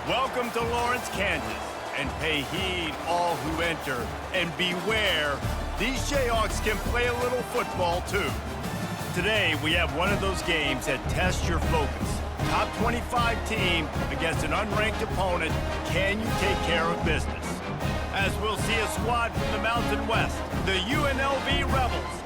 Welcome to Lawrence, Kansas, and pay heed all who enter, and beware, these Jayhawks can play a little football too. Today, we have one of those games that tests your focus. Top 25 team against an unranked opponent, can you take care of business? As we'll see a squad from the Mountain West, the UNLV Rebels,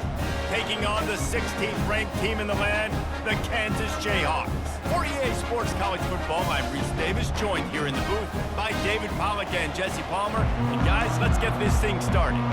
taking on the 16th ranked team in the land, the Kansas Jayhawks. For EA Sports College Football, I'm Reese Davis, joined here in the booth by David Pollack and Jesse Palmer. And guys, let's get this thing started.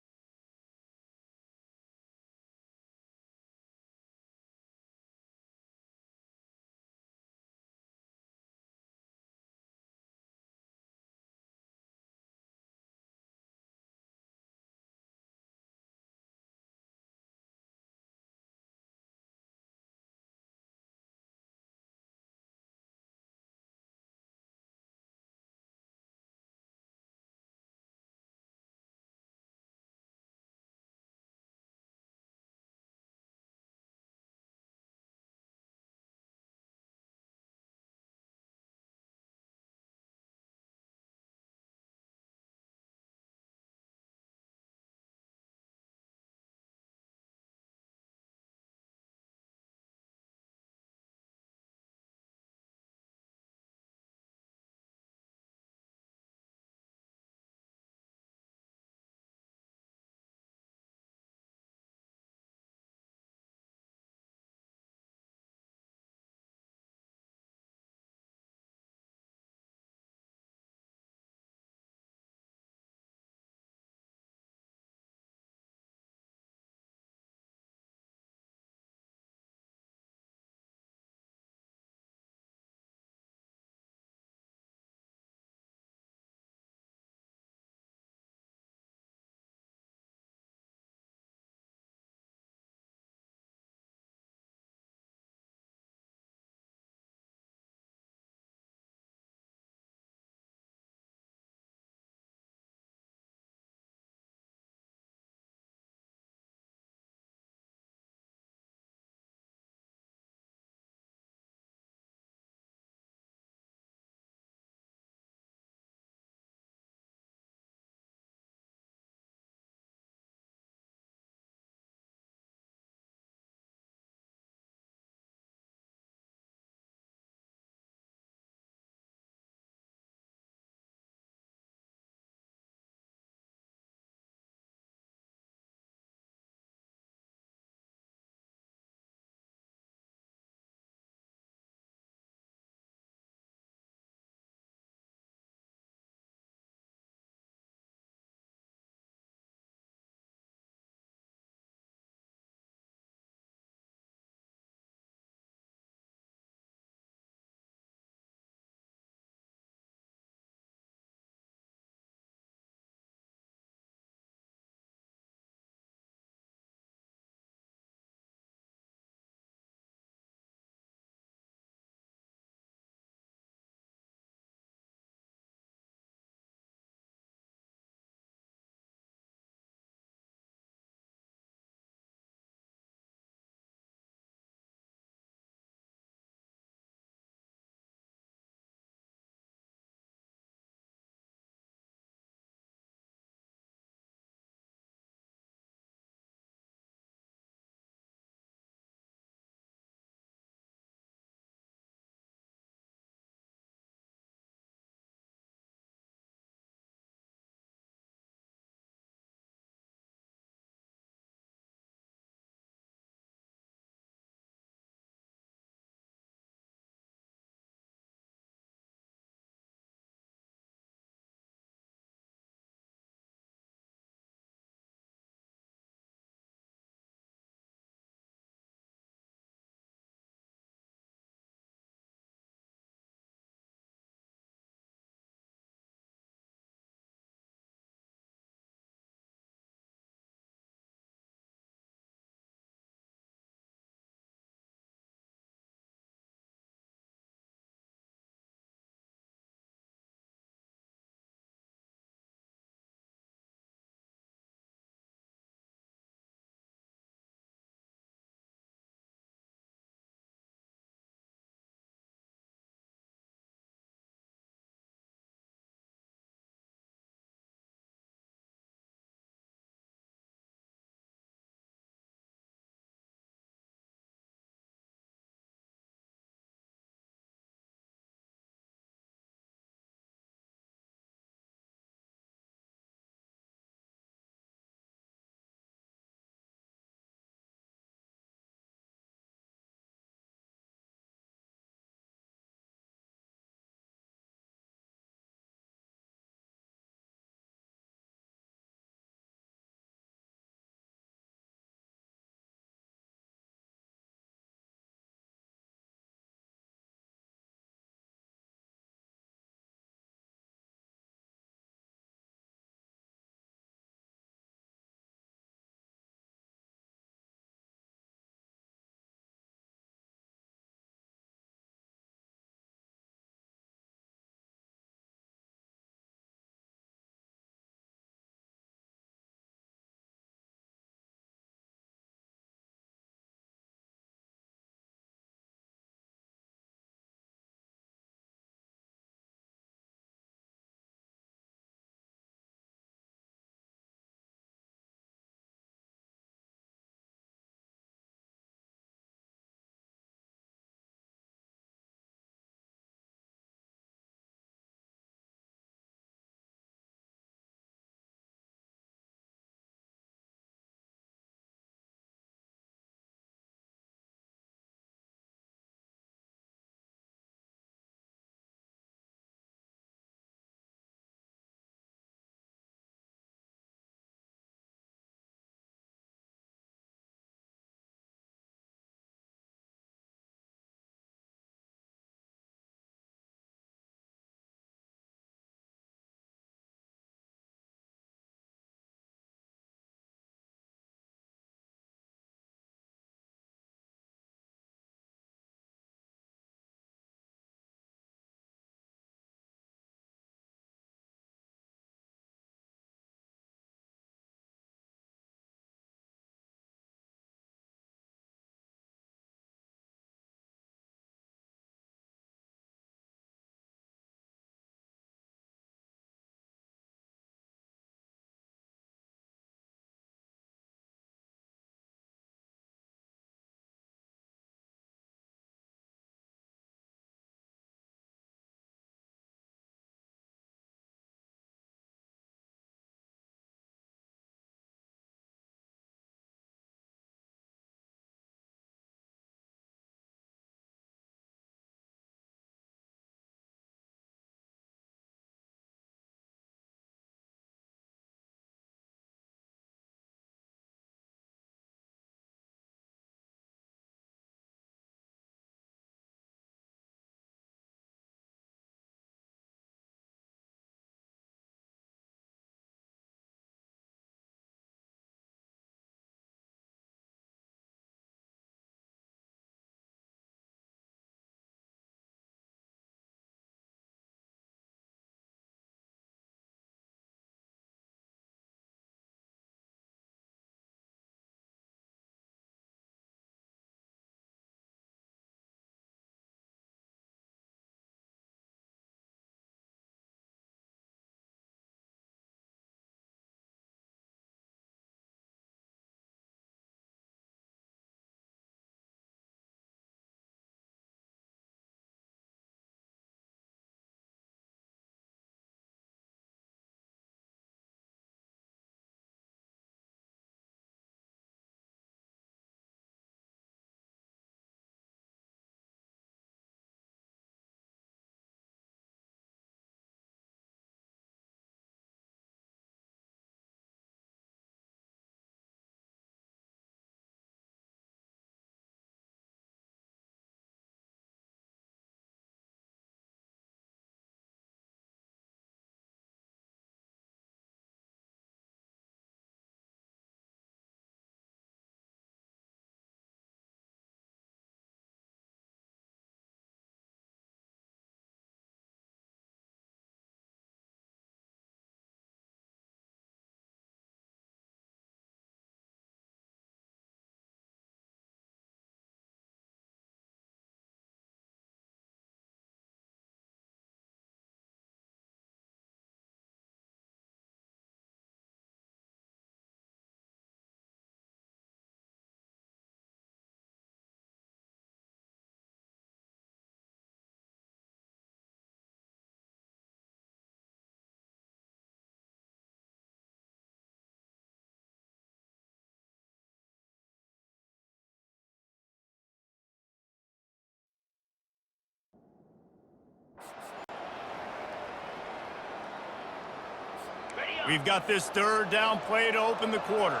We've got this third down play to open the quarter.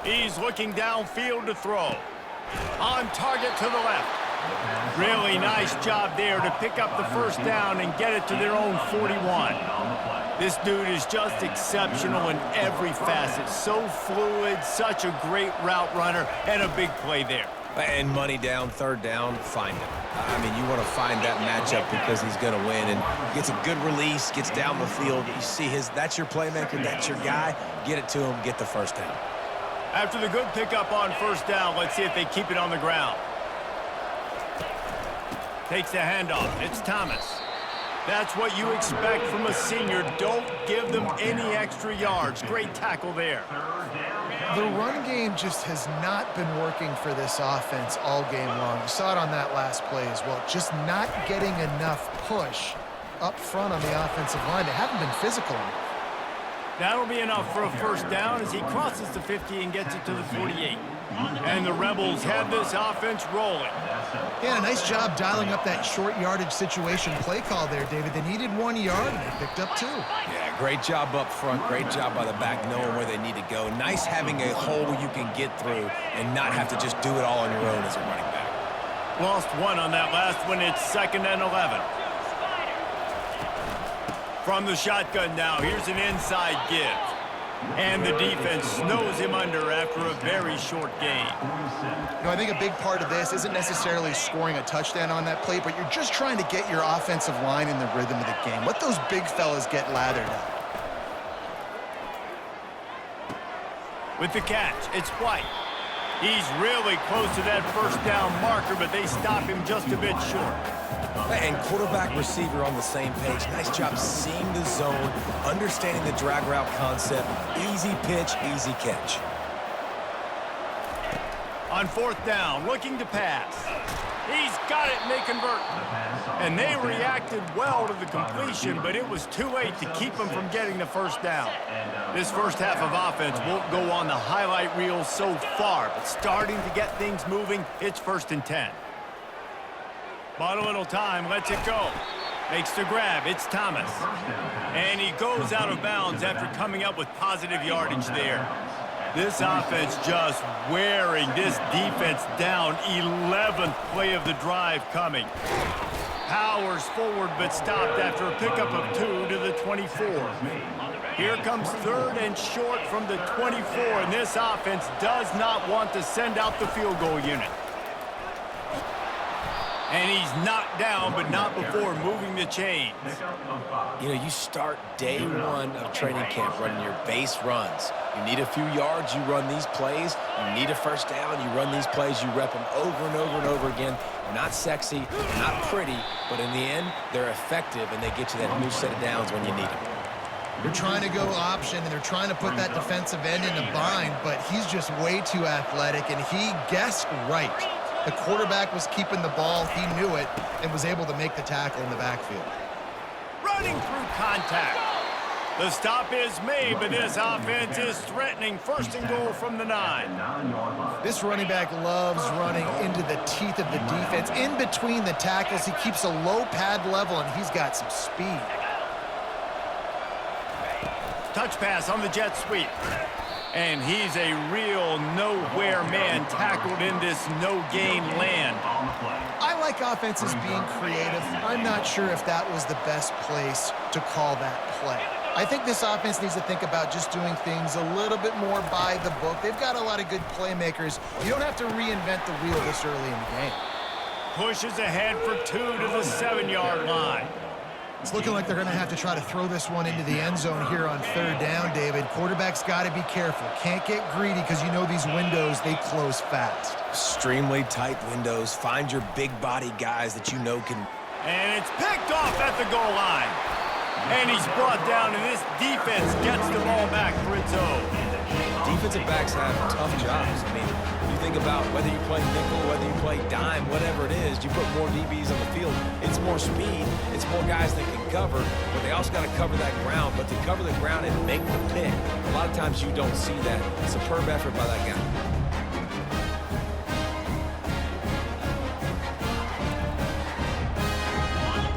He's looking downfield to throw. On target to the left. Really nice job there to pick up the first down and get it to their own 41. This dude is just exceptional in every facet. So fluid, such a great route runner, and a big play there. And money down, third down, find him. I mean, you want to find that matchup because he's going to win. And gets a good release, gets down the field. You see that's your playmaker, that's your guy. Get it to him, get the first down. After the good pickup on first down, let's see if they keep it on the ground. Takes the handoff. It's Thomas. That's what you expect from a senior. Don't give them any extra yards. Great tackle there. The run game just has not been working for this offense all game long. You saw it on that last play as well. Just not getting enough push up front on the offensive line. They haven't been physical enough. That'll be enough for a first down as he crosses the 50 and gets it to the 48. And the Rebels have this offense rolling. Yeah, a nice job dialing up that short yardage situation play call there, David. They needed 1 yard, and they picked up 2. Yeah, great job up front. Great job by the back knowing where they need to go. Nice having a hole you can get through and not have to just do it all on your own as a running back. Lost 1 on that last one. It's 2nd and 11. From the shotgun now, here's an inside give. And the defense snows him under after a very short gain. You know, I think a big part of this isn't necessarily scoring a touchdown on that play, but you're just trying to get your offensive line in the rhythm of the game. Let those big fellas get lathered up. With the catch, it's White. He's really close to that first down marker, but they stop him just a bit short. And quarterback receiver on the same page. Nice job seeing the zone, understanding the drag route concept. Easy pitch, easy catch. On fourth down, looking to pass. He's got it, and they convert. And they reacted well to the completion, but it was too late to keep them from getting the first down. This first half of offense won't go on the highlight reel so far, but starting to get things moving, it's 1st and 10. Bought a little time, lets it go. Makes the grab, it's Thomas. And he goes out of bounds after coming up with positive yardage there. This offense just wearing this defense down. 11th play of the drive coming. Powers forward but stopped after a pickup of 2 to the 24. Here comes 3rd and short from the 24, and this offense does not want to send out the field goal unit. And he's knocked down, but not before moving the chains. You know, you start day 1 of training camp running your base runs. You need a few yards, you run these plays. You need a first down, you run these plays. You rep them over and over and over again. They're not sexy, they're not pretty, but in the end, they're effective, and they get you that new set of downs when you need them. They're trying to go option, and they're trying to put that defensive end in a bind, but he's just way too athletic, and he guessed right. The quarterback was keeping the ball, he knew it, and was able to make the tackle in the backfield. Running through contact. The stop is made, but this offense is threatening. 1st and goal from the 9. This running back loves running into the teeth of the defense. In between the tackles, he keeps a low pad level, and he's got some speed. Touch pass on the jet sweep. And he's a real nowhere man tackled in this no-gain land. I like offenses being creative. I'm not sure if that was the best place to call that play. I think this offense needs to think about just doing things a little bit more by the book. They've got a lot of good playmakers. You don't have to reinvent the wheel this early in the game. Pushes ahead for 2 to the 7-yard line. It's looking like they're going to have to try to throw this one into the end zone here on 3rd down, David. Quarterback's got to be careful. Can't get greedy because you know these windows, they close fast. Extremely tight windows. Find your big body guys that you know can... And it's picked off at the goal line. And he's brought down, and this defense gets the ball back for its own. Defensive backs have tough jobs. I mean, you think about whether you play nickel, whether you play dime, whatever it is, you put more DBs on the field. It's more speed. It's more guys that can cover, but they also got to cover that ground. But to cover the ground and make the pick, a lot of times you don't see that. Superb effort by that guy.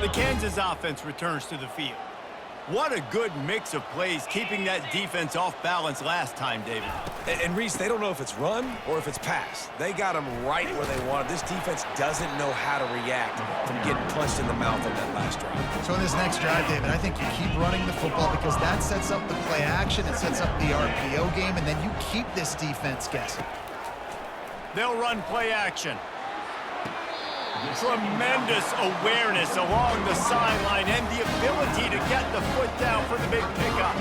The Kansas offense returns to the field. What a good mix of plays keeping that defense off balance last time, David. And Reese, they don't know if it's run or if it's pass. They got them right where they want it. This defense doesn't know how to react from getting punched in the mouth on that last drive. So in this next drive, David, I think you keep running the football because that sets up the play action, it sets up the RPO game, and then you keep this defense guessing. They'll run play action. Tremendous awareness along the sideline and the ability to get the foot down for the big pickup.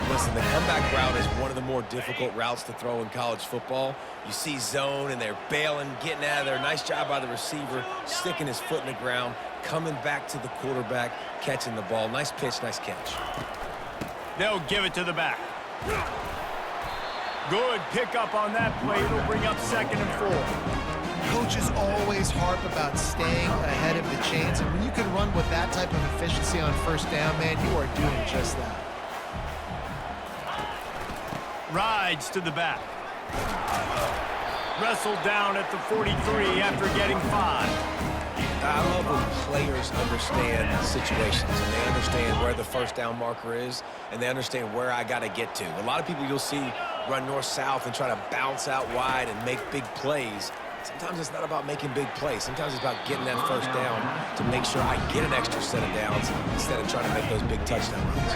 Listen, the comeback route is one of the more difficult routes to throw in college football. You see zone, and they're bailing, getting out of there. Nice job by the receiver, sticking his foot in the ground, coming back to the quarterback, catching the ball. Nice pitch, nice catch. They'll give it to the back. Good pickup on that play. It'll bring up 2nd and 4. Coaches always harp about staying ahead of the chains, and when you can run with that type of efficiency on 1st down, man, you are doing just that. Rides to the back. Wrestled down at the 43 after getting 5. I love when players understand situations, and they understand where the 1st down marker is, and they understand where I got to get to. A lot of people you'll see run north-south and try to bounce out wide and make big plays. Sometimes it's not about making big plays. Sometimes it's about getting that 1st down to make sure I get an extra set of downs instead of trying to make those big touchdown runs.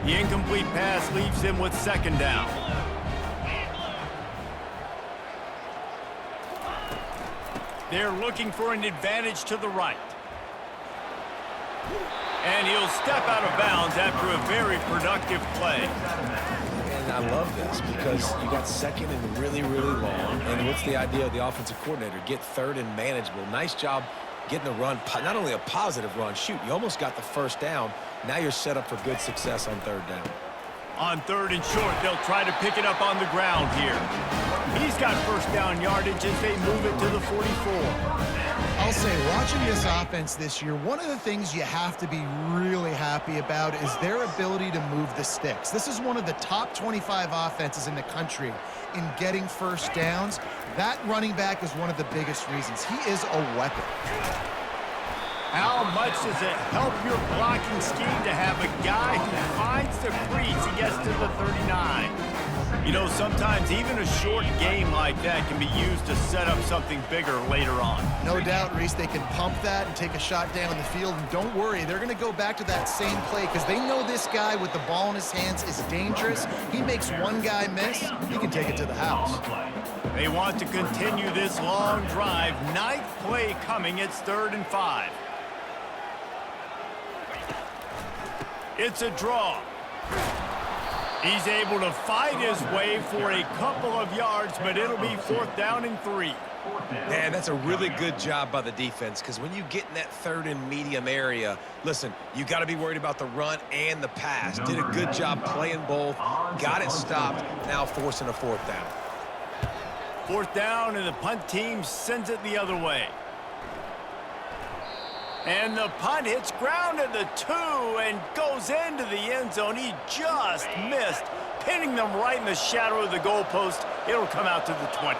The incomplete pass leaves him with 2nd down. They're looking for an advantage to the right. And he'll step out of bounds after a very productive play. And I love this because you got 2nd and really, really long. And what's the idea of the offensive coordinator? Get 3rd and manageable. Nice job getting a run, not only a positive run. Shoot, you almost got the 1st down. Now you're set up for good success on 3rd down. On 3rd and short, they'll try to pick it up on the ground here. He's got 1st down yardage as they move it to the 44. I'll say, watching this offense this year, one of the things you have to be really happy about is their ability to move the sticks. This is one of the top 25 offenses in the country in getting 1st downs. That running back is one of the biggest reasons. He is a weapon. How much does it help your blocking scheme to have a guy who finds the crease, he gets to the 39? You know, sometimes even a short game like that can be used to set up something bigger later on. No doubt, Reese, they can pump that and take a shot down the field. And don't worry, they're going to go back to that same play because they know this guy with the ball in his hands is dangerous. He makes one guy miss, he can take it to the house. They want to continue this long drive. 9th play coming. It's 3rd and 5. It's a draw. He's able to fight his way for a couple of yards, but it'll be 4th down and 3. Man, that's a really good job by the defense because when you get in that 3rd and medium area, listen, you got to be worried about the run and the pass. Did a good job playing both, got it stopped, now forcing a 4th down. 4th down, and the punt team sends it the other way. And the punt hits ground at the 2 and goes into the end zone. He just missed, pinning them right in the shadow of the goalpost. It'll come out to the 20.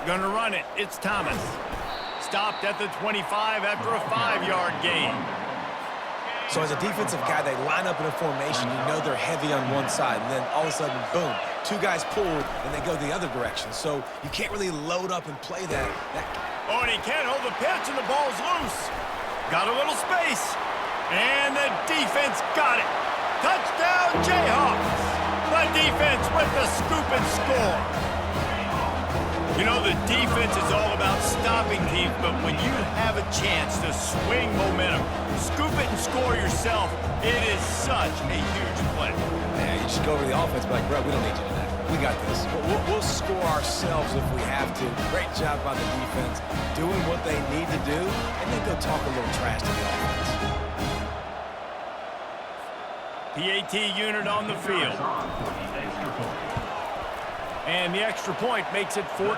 Gonna run it. It's Thomas. Stopped at the 25 after a 5-yard gain. So as a defensive guy, they line up in a formation. You know they're heavy on one side, and then all of a sudden, boom, 2 guys pull, and they go the other direction. So you can't really load up and play that. Oh, and he can't hold the pitch, and the ball's loose. Got a little space, and the defense got it. Touchdown, Jayhawks. The defense with the scoop and score. You know, the defense is all about stopping teams, but when you have a chance to swing momentum, scoop it and score yourself, it is such a huge play. Yeah, you just go over the offense, but like, bro, we don't need you to do that. We got this. We'll score ourselves if we have to. Great job by the defense, doing what they need to do, and then go talk a little trash to the offense. PAT unit on the field. And the extra point makes it 14-0.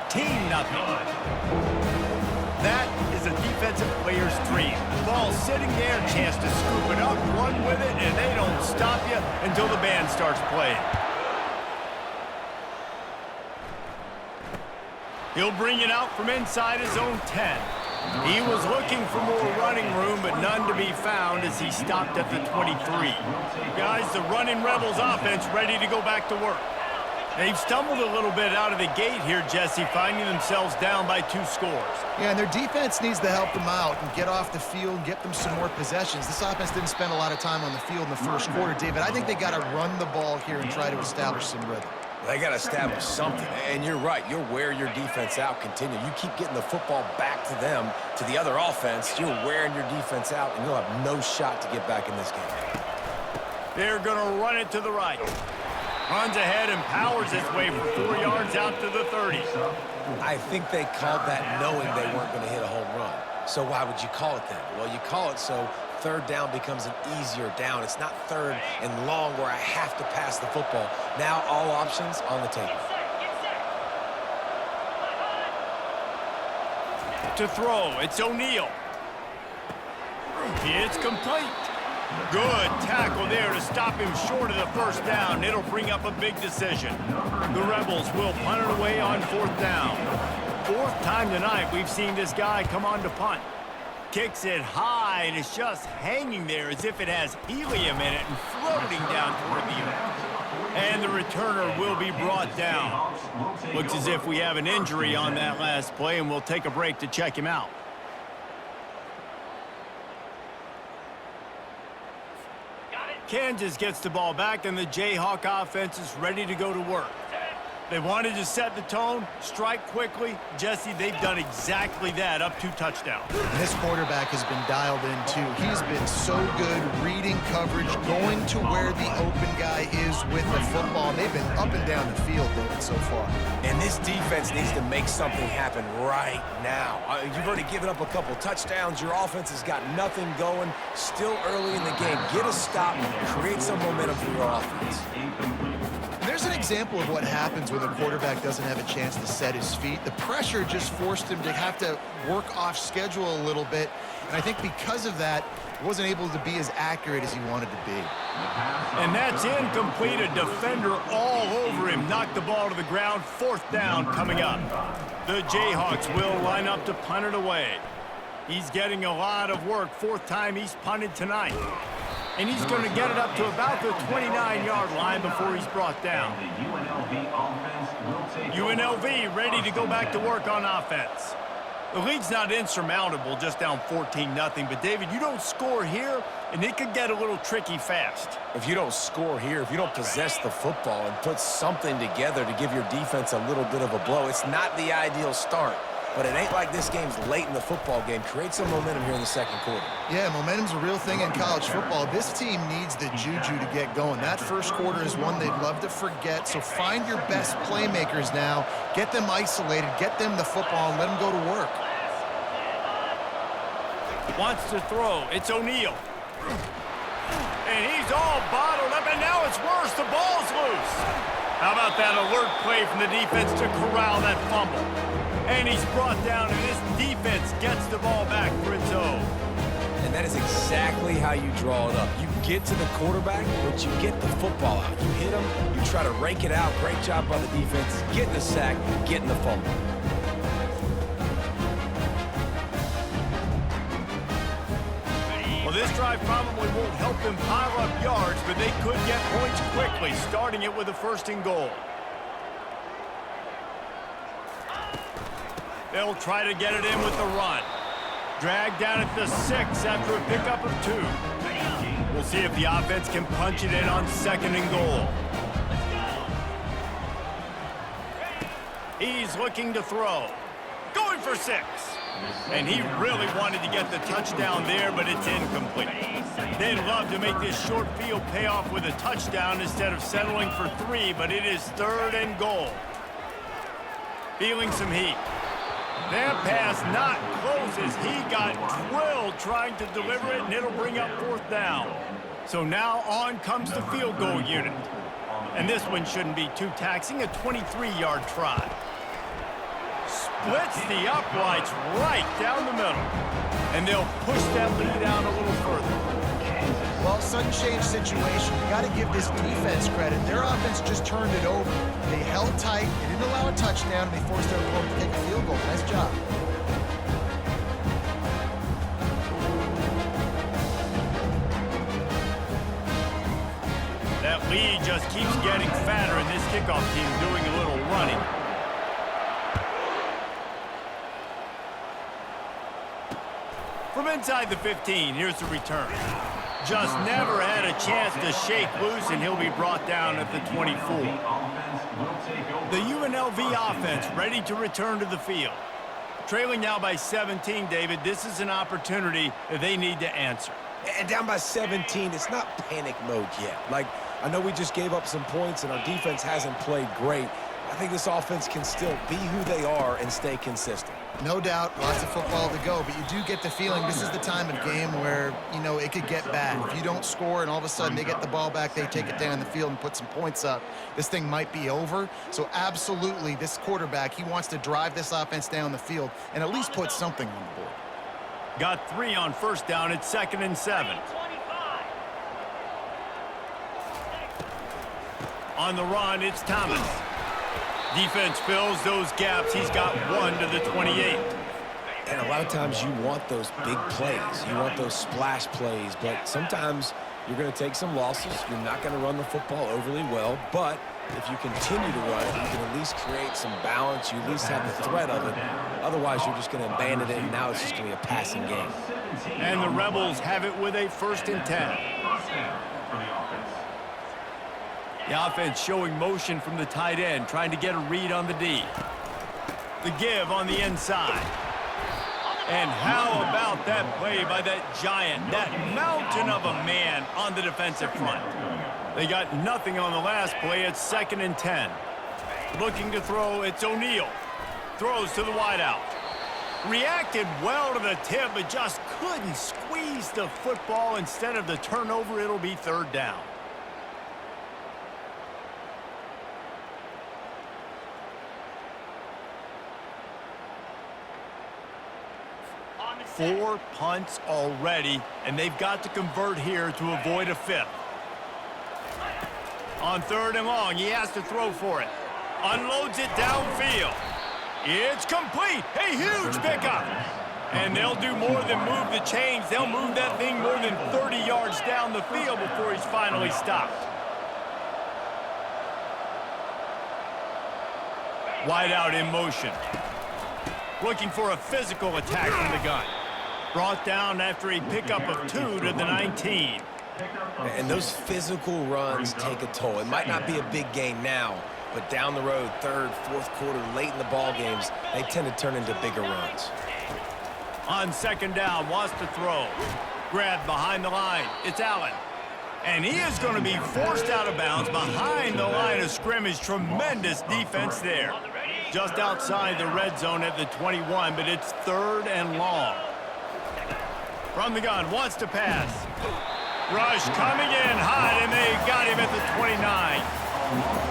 That is a defensive player's dream. Ball sitting there, chance to scoop it up, run with it, and they don't stop you until the band starts playing. He'll bring it out from inside his own 10. He was looking for more running room, but none to be found as he stopped at the 23. Guys, the running Rebels offense ready to go back to work. They've stumbled a little bit out of the gate here, Jesse, finding themselves down by 2 scores. Yeah, and their defense needs to help them out and get off the field and get them some more possessions. This offense didn't spend a lot of time on the field in the first quarter, David. I think they got to run the ball here and try to establish some rhythm. They got to establish something, and you're right. You'll wear your defense out continue. You keep getting the football back to them, to the other offense, you're wearing your defense out, and you'll have no shot to get back in this game. They're going to run it to the right. Runs ahead and powers his way for 4 yards out to the 30. I think they called that knowing they weren't going to hit a home run. So why would you call it then? Well, you call it so third down becomes an easier down. It's not third and long where I have to pass the football. Now all options on the table. To throw, it's O'Neal. It's complete. Good tackle there to stop him short of the first down. It'll bring up a big decision. The Rebels will punt it away on 4th down. 4th time tonight we've seen this guy come on to punt. Kicks it high, and it's just hanging there as if it has helium in it and floating down toward the earth. And the returner will be brought down. Looks as if we have an injury on that last play, and we'll take a break to check him out. Kansas gets the ball back, and the Jayhawk offense is ready to go to work. They wanted to set the tone, strike quickly. Jesse, they've done exactly that, up 2 touchdowns. This quarterback has been dialed in, too. He's been so good reading coverage, going to where the open guy is with the football. And they've been up and down the field, David, so far. And this defense needs to make something happen right now. You've already given up a couple touchdowns. Your offense has got nothing going. Still early in the game. Get a stop, create some momentum for your offense. There's an example of what happens when the quarterback doesn't have a chance to set his feet. The pressure just forced him to have to work off schedule a little bit. And I think because of that, he wasn't able to be as accurate as he wanted to be. And that's incomplete. A defender all over him. Knocked the ball to the ground. 4th down coming up. The Jayhawks will line up to punt it away. He's getting a lot of work. 4th time he's punted tonight. And he's going to get it up to about the 29-yard line before he's brought down. UNLV ready to go back to work on offense. The lead's not insurmountable, just down 14-0. But, David, you don't score here, and it could get a little tricky fast. If you don't score here, if you don't possess the football and put something together to give your defense a little bit of a blow, it's not the ideal start. But it ain't like this game's late in the football game. Create some momentum here in the second quarter. Yeah, momentum's a real thing in college football. This team needs the juju to get going. That first quarter is one they'd love to forget. So find your best playmakers now. Get them isolated. Get them the football and let them go to work. Wants to throw. It's O'Neal. And he's all bottled up, and now it's worse. The ball's loose. How about that alert play from the defense to corral that fumble? And he's brought down, and this defense gets the ball back for its own. And that is exactly how you draw it up. You get to the quarterback, but you get the football out. You hit him, you try to rake it out. Great job by the defense. Getting the sack, getting the fumble. Well, this drive probably won't help them pile up yards, but they could get points quickly, starting it with a 1st and goal. They'll try to get it in with the run. Dragged down at the 6 after a pickup of 2. We'll see if the offense can punch it in on 2nd and goal. He's looking to throw. Going for 6. And he really wanted to get the touchdown there, but it's incomplete. They'd love to make this short field pay off with a touchdown instead of settling for 3, but it is 3rd and goal. Feeling some heat. That pass not close as he got drilled trying to deliver it, and it'll bring up 4th down. So now on comes the field goal unit. And this one shouldn't be too taxing, a 23-yard try. Splits the uprights right down the middle. And they'll push that lead down a little further. Well, sudden change situation. You got to give this defense credit. Their offense just turned it over. They held tight. They didn't allow a touchdown, and they forced their opponent to take a goal. Nice job. That lead just keeps getting fatter, and this kickoff team doing a little running. From inside the 15, here's the return. Just never had a chance to shake loose, and he'll be brought down at the 24. The UNLV offense ready to return to the field. Trailing now by 17, David. This is an opportunity that they need to answer. And down by 17, it's not panic mode yet. Like, I know we just gave up some points and our defense hasn't played great. I think this offense can still be who they are and stay consistent. No doubt, lots of football to go, but you do get the feeling this is the time of game where, you know, it could get bad. If you don't score and all of a sudden they get the ball back, they take it down the field and put some points up, this thing might be over. So absolutely, this quarterback, he wants to drive this offense down the field and at least put something on the board. Got 3 on first down. It's 2nd and 7. On the run, it's Thomas. Defense fills those gaps. He's got 1 to the 28. And a lot of times you want those big plays. You want those splash plays. But sometimes you're going to take some losses. You're not going to run the football overly well. But if you continue to run it, you can at least create some balance. You at least have the threat of it. Otherwise, you're just going to abandon it, and now it's just going to be a passing game. And the Rebels have it with a 1st and 10. The offense showing motion from the tight end, trying to get a read on the D. The give on the inside. And how about that play by that giant, that mountain of a man on the defensive front? They got nothing on the last play. It's 2nd and 10. Looking to throw, it's O'Neal. Throws to the wideout. Reacted well to the tip, but just couldn't squeeze the football. Instead of the turnover, it'll be 3rd down. Four punts already, and they've got to convert here to avoid a 5th. On 3rd and long, he has to throw for it. Unloads it downfield. It's complete. A huge pickup. And they'll do more than move the chains. They'll move that thing more than 30 yards down the field before he's finally stopped. Wide out in motion. Looking for a physical attack from the gun. Brought down after a pickup of 2 to the 19. And those physical runs take a toll. It might not be a big game now, but down the road, 3rd, 4th quarter, late in the ball games, they tend to turn into bigger runs. On 2nd down, wants to throw. Grabbed behind the line. It's Allen. And he is going to be forced out of bounds behind the line of scrimmage. Tremendous defense there. Just outside the red zone at the 21, but it's 3rd and long. From the gun, wants to pass. Rush coming in hot, and they got him at the 29.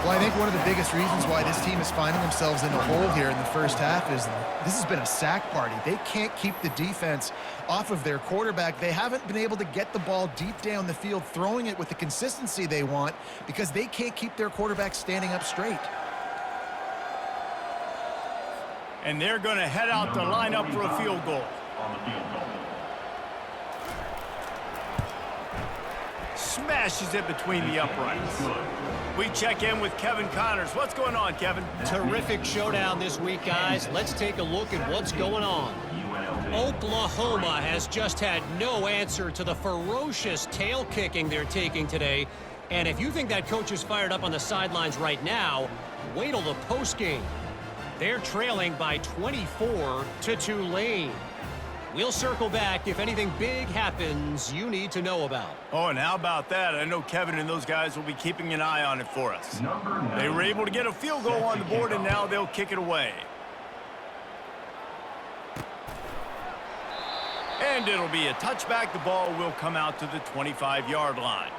Well, I think one of the biggest reasons why this team is finding themselves in a hole here in the first half is this has been a sack party. They can't keep the defense off of their quarterback. They haven't been able to get the ball deep down the field, throwing it with the consistency they want because they can't keep their quarterback standing up straight. And they're going to head out to line up for a field goal. Smashes it between the uprights. We check in with Kevin Connors. What's going on, Kevin? Terrific showdown this week, guys. Let's take a look at what's going on. Oklahoma has just had no answer to the ferocious tail kicking they're taking today. And if you think that coach is fired up on the sidelines right now, wait till the postgame. They're trailing by 24 to Tulane. We'll circle back if anything big happens you need to know about. Oh, and how about that? I know Kevin and those guys will be keeping an eye on it for us. They were able to get a field goal on the board, and now they'll kick it away. And it'll be a touchback. The ball will come out to the 25-yard line.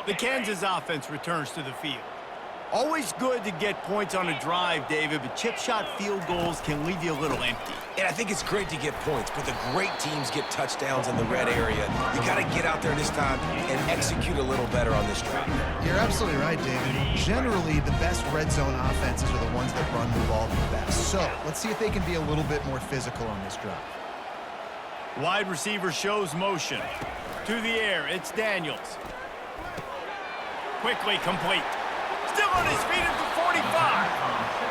The Kansas offense returns to the field. Always good to get points on a drive, David, but chip shot field goals can leave you a little empty. And I think it's great to get points, but the great teams get touchdowns in the red area. You got to get out there this time and execute a little better on this drive. You're absolutely right, David. Generally, the best red zone offenses are the ones that run the ball the best. So let's see if they can be a little bit more physical on this drive. Wide receiver shows motion. To the air, it's Daniels. Quickly complete. Still on his feet at the 45.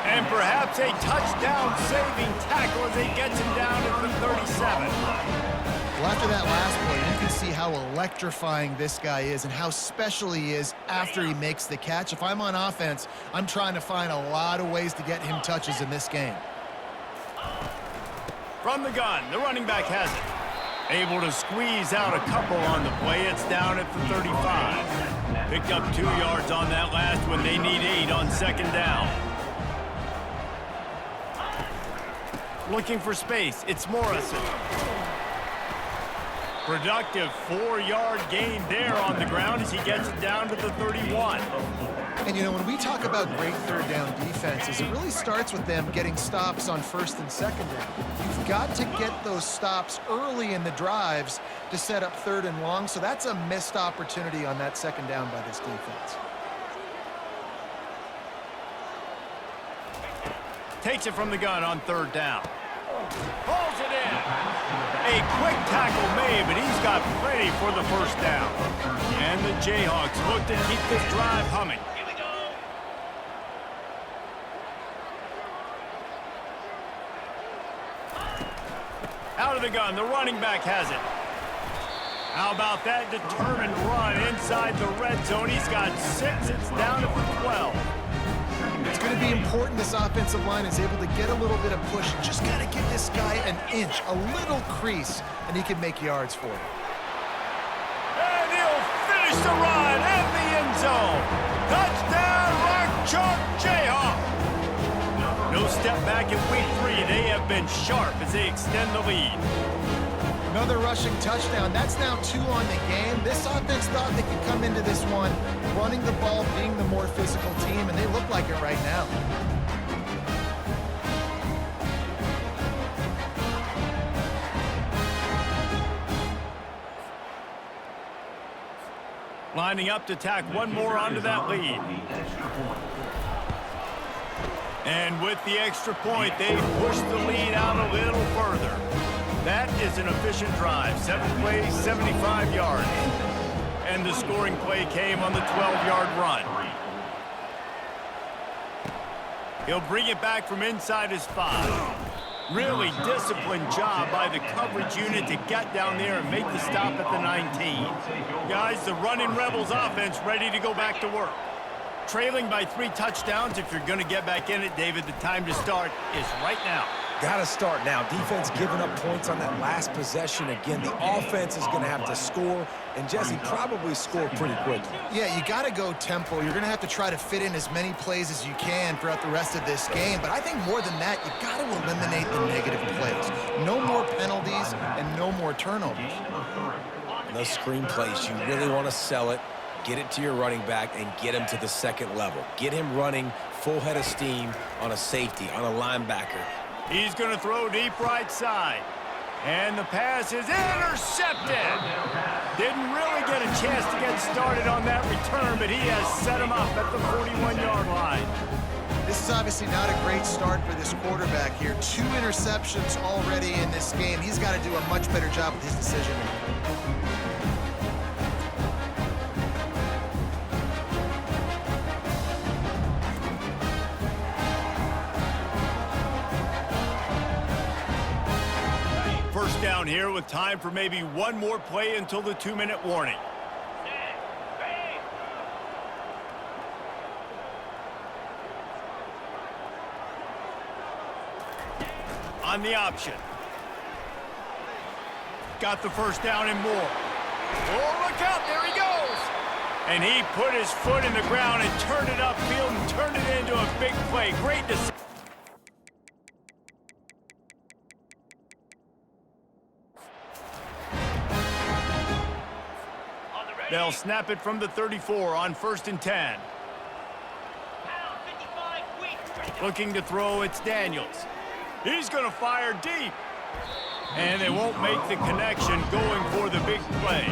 And perhaps a touchdown-saving tackle as he gets him down at the 37. Well, after that last play, you can see how electrifying this guy is and how special he is after he makes the catch. If I'm on offense, I'm trying to find a lot of ways to get him touches in this game. From the gun, the running back has it. Able to squeeze out a couple on the play. It's down at the 35. Picked up 2 yards on that last one. They need 8 on second down. Looking for space. It's Morrison. Productive 4-yard gain there on the ground as he gets it down to the 31. And, you know, when we talk about great third down defenses, it really starts with them getting stops on first and second down. You've got to get those stops early in the drives to set up third and long, so that's a missed opportunity on that second down by this defense. Takes it from the gun on third down. Pulls it in. A quick tackle made, but he's got plenty for the first down. And the Jayhawks look to keep this drive humming. Out of the gun, the running back has it. How about that determined run inside the red zone? He's got 6. It's down to the 12. It's going to be important this offensive line is able to get a little bit of push. Just got to give this guy an inch, a little crease, and he can make yards for it. And he'll finish the run at the end zone. Touchdown, Rock Chalk Jayhawk. No step back in week 3. They have been sharp as they extend the lead. Another rushing touchdown. That's now 2 on the game. This offense thought they could come into this one running the ball, being the more physical team, and they look like it right now. Lining up to tack one more onto that lead. And with the extra point, they push the lead out a little further. That is an efficient drive. 7 plays, 75 yards. And the scoring play came on the 12-yard run. He'll bring it back from inside his 5. Really disciplined job by the coverage unit to get down there and make the stop at the 19. Guys, the running Rebels offense ready to go back to work. Trailing by 3 touchdowns. If you're going to get back in it, David, the time to start is right now. Got to start now. Defense giving up points on that last possession. Again, the offense is going to have to score, and Jesse probably scored pretty quickly. Yeah, you got to go tempo. You're going to have to try to fit in as many plays as you can throughout the rest of this game. But I think more than that, you got to eliminate the negative plays. No more penalties and no more turnovers. And those screen plays, you really want to sell it, get it to your running back, and get him to the second level. Get him running full head of steam on a safety, on a linebacker. He's going to throw deep right side. And the pass is intercepted. Didn't really get a chance to get started on that return, but he has set him up at the 41-yard line. This is obviously not a great start for this quarterback here. 2 interceptions already in this game. He's got to do a much better job with his decision. First down here with time for maybe one more play until the 2-minute warning. On the option. Got the first down and more. Oh, look out, there he goes. And he put his foot in the ground and turned it upfield and turned it into a big play. Great decision. They'll snap it from the 34 on 1st and 10. Looking to throw, it's Daniels. He's going to fire deep. And they won't make the connection going for the big play.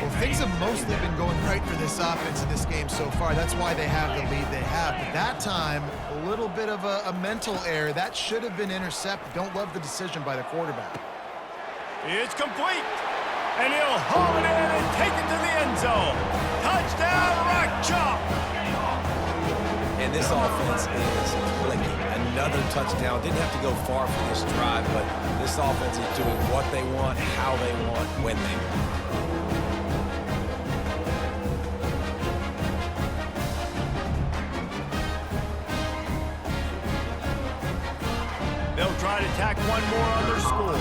Well, things have mostly been going right for this offense in this game so far. That's why they have the lead they have. But that time, a little bit of a mental error. That should have been intercepted. Don't love the decision by the quarterback. It's complete. And he'll haul it in and take it to the end zone. Touchdown, Rock Chalk. And this offense is clicking. Another touchdown. Didn't have to go far for this drive, but this offense is doing what they want, how they want, when they want. They'll try to tack one more on their score.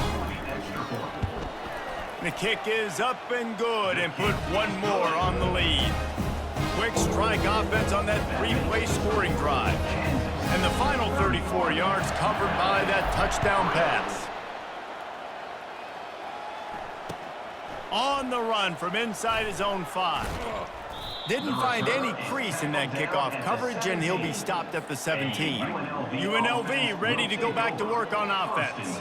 The kick is up and good and put one more on the lead. Quick strike offense on that three-play scoring drive. And the final 34 yards covered by that touchdown pass. On the run from inside his own 5. Didn't find any crease in that kickoff coverage, and he'll be stopped at the 17. UNLV ready to go back to work on offense.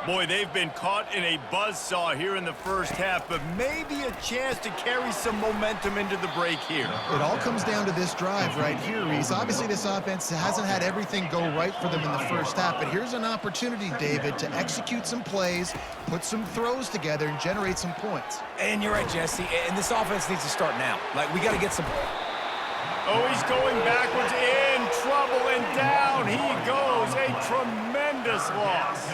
Boy, they've been caught in a buzzsaw here in the first half, but maybe a chance to carry some momentum into the break here. It all comes down to this drive right here, Reese. Obviously, this offense hasn't had everything go right for them in the first half, but here's an opportunity, David, to execute some plays, put some throws together, and generate some points. And you're right, Jesse, and this offense needs to start now. Like, we got to get some... Oh, he's going backwards, in trouble, and down he goes. A tremendous loss.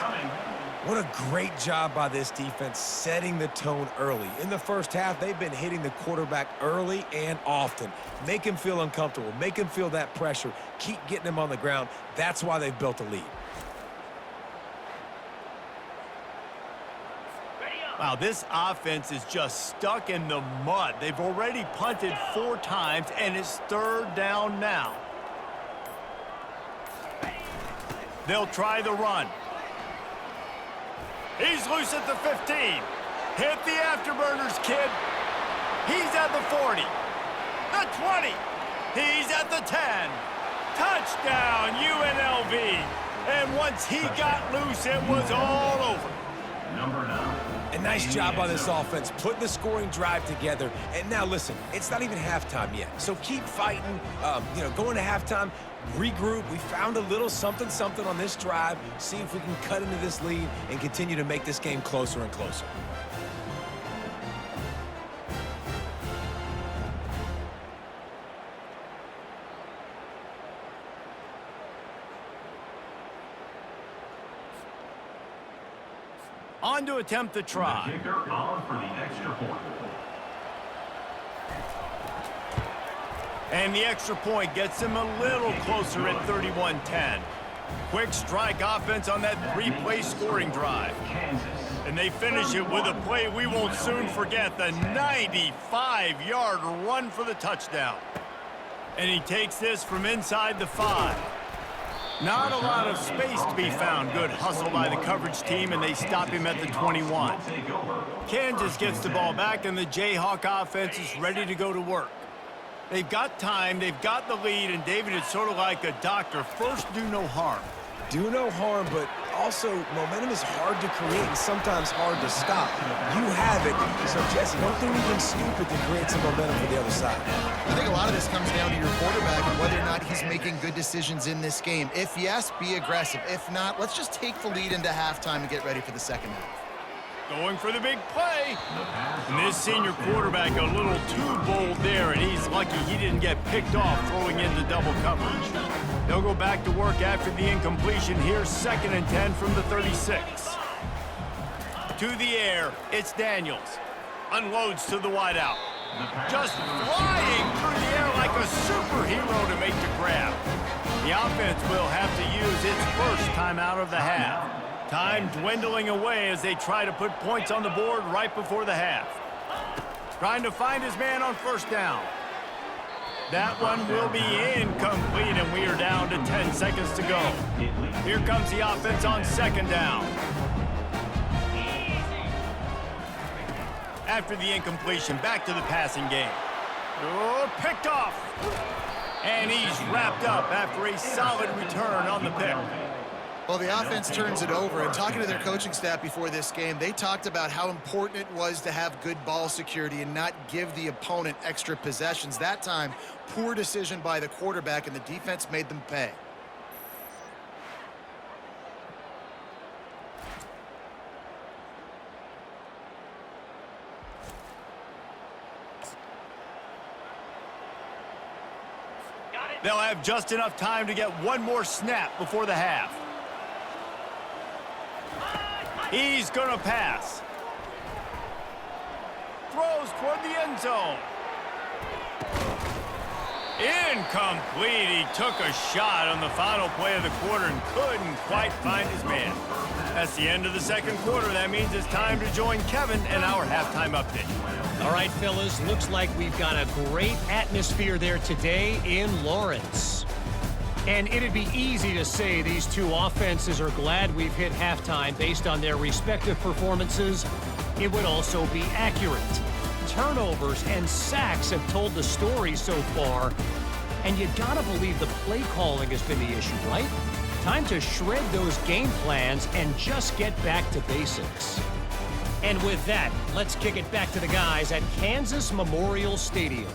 What a great job by this defense setting the tone early. In the first half, they've been hitting the quarterback early and often. Make him feel uncomfortable. Make him feel that pressure. Keep getting him on the ground. That's why they've built a lead. Wow, this offense is just stuck in the mud. They've already punted 4 times, and it's 3rd down now. They'll try the run. He's loose at the 15. Hit the afterburners, kid. He's at the 40. The 20. He's at the 10. Touchdown, UNLV. And once he got loose, it was all over. Number 9. A nice job by this offense, putting the scoring drive together. And now, listen, it's not even halftime yet. So keep fighting, going to halftime, regroup. We found a little something on this drive. See if we can cut into this lead and continue to make this game closer and closer. On to attempt the try. The kicker on for the extra point. And the extra point gets him a little closer at 31-10. Quick strike offense on that 3-play scoring drive. And they finish it with a play we won't soon forget, the 95-yard run for the touchdown. And he takes this from inside the 5. Not a lot of space to be found. Good hustle by the coverage team, and they stop him at the 21. Kansas gets the ball back, and the Jayhawk offense is ready to go to work. They've got time, they've got the lead, and David, it's sort of like a doctor. First, do no harm. Do no harm, but also momentum is hard to create and sometimes hard to stop. You have it, so Jesse, don't do anything stupid to create some momentum for the other side. I think a lot of this comes down to your quarterback and whether or not he's making good decisions in this game. If yes, be aggressive. If not, let's just take the lead into halftime and get ready for the second half. Going for the big play. And this senior quarterback a little too bold there, and he's lucky he didn't get picked off throwing into double coverage. They'll go back to work after the incompletion here, 2nd and 10 from the 36. To the air, it's Daniels. Unloads to the wideout. Just flying through the air like a superhero to make the grab. The offense will have to use its first timeout of the half. Time dwindling away as they try to put points on the board right before the half. Trying to find his man on 1st down. That one will be incomplete, and we are down to 10 seconds to go. Here comes the offense on 2nd down. After the incompletion, back to the passing game. Oh, picked off. And he's wrapped up after a solid return on the pick. Well, the offense turns it over, and talking to their coaching staff before this game, they talked about how important it was to have good ball security and not give the opponent extra possessions. That time, poor decision by the quarterback, and the defense made them pay. They'll have just enough time to get one more snap before the half. He's going to pass. Throws toward the end zone. Incomplete. He took a shot on the final play of the quarter and couldn't quite find his man. That's the end of the second quarter. That means it's time to join Kevin in our halftime update. All right, fellas, looks like we've got a great atmosphere there today in Lawrence. And it'd be easy to say these two offenses are glad we've hit halftime based on their respective performances. It would also be accurate. Turnovers and sacks have told the story so far. And you gotta believe the play calling has been the issue, right? Time to shred those game plans and just get back to basics. And with that, let's kick it back to the guys at Kansas Memorial Stadium.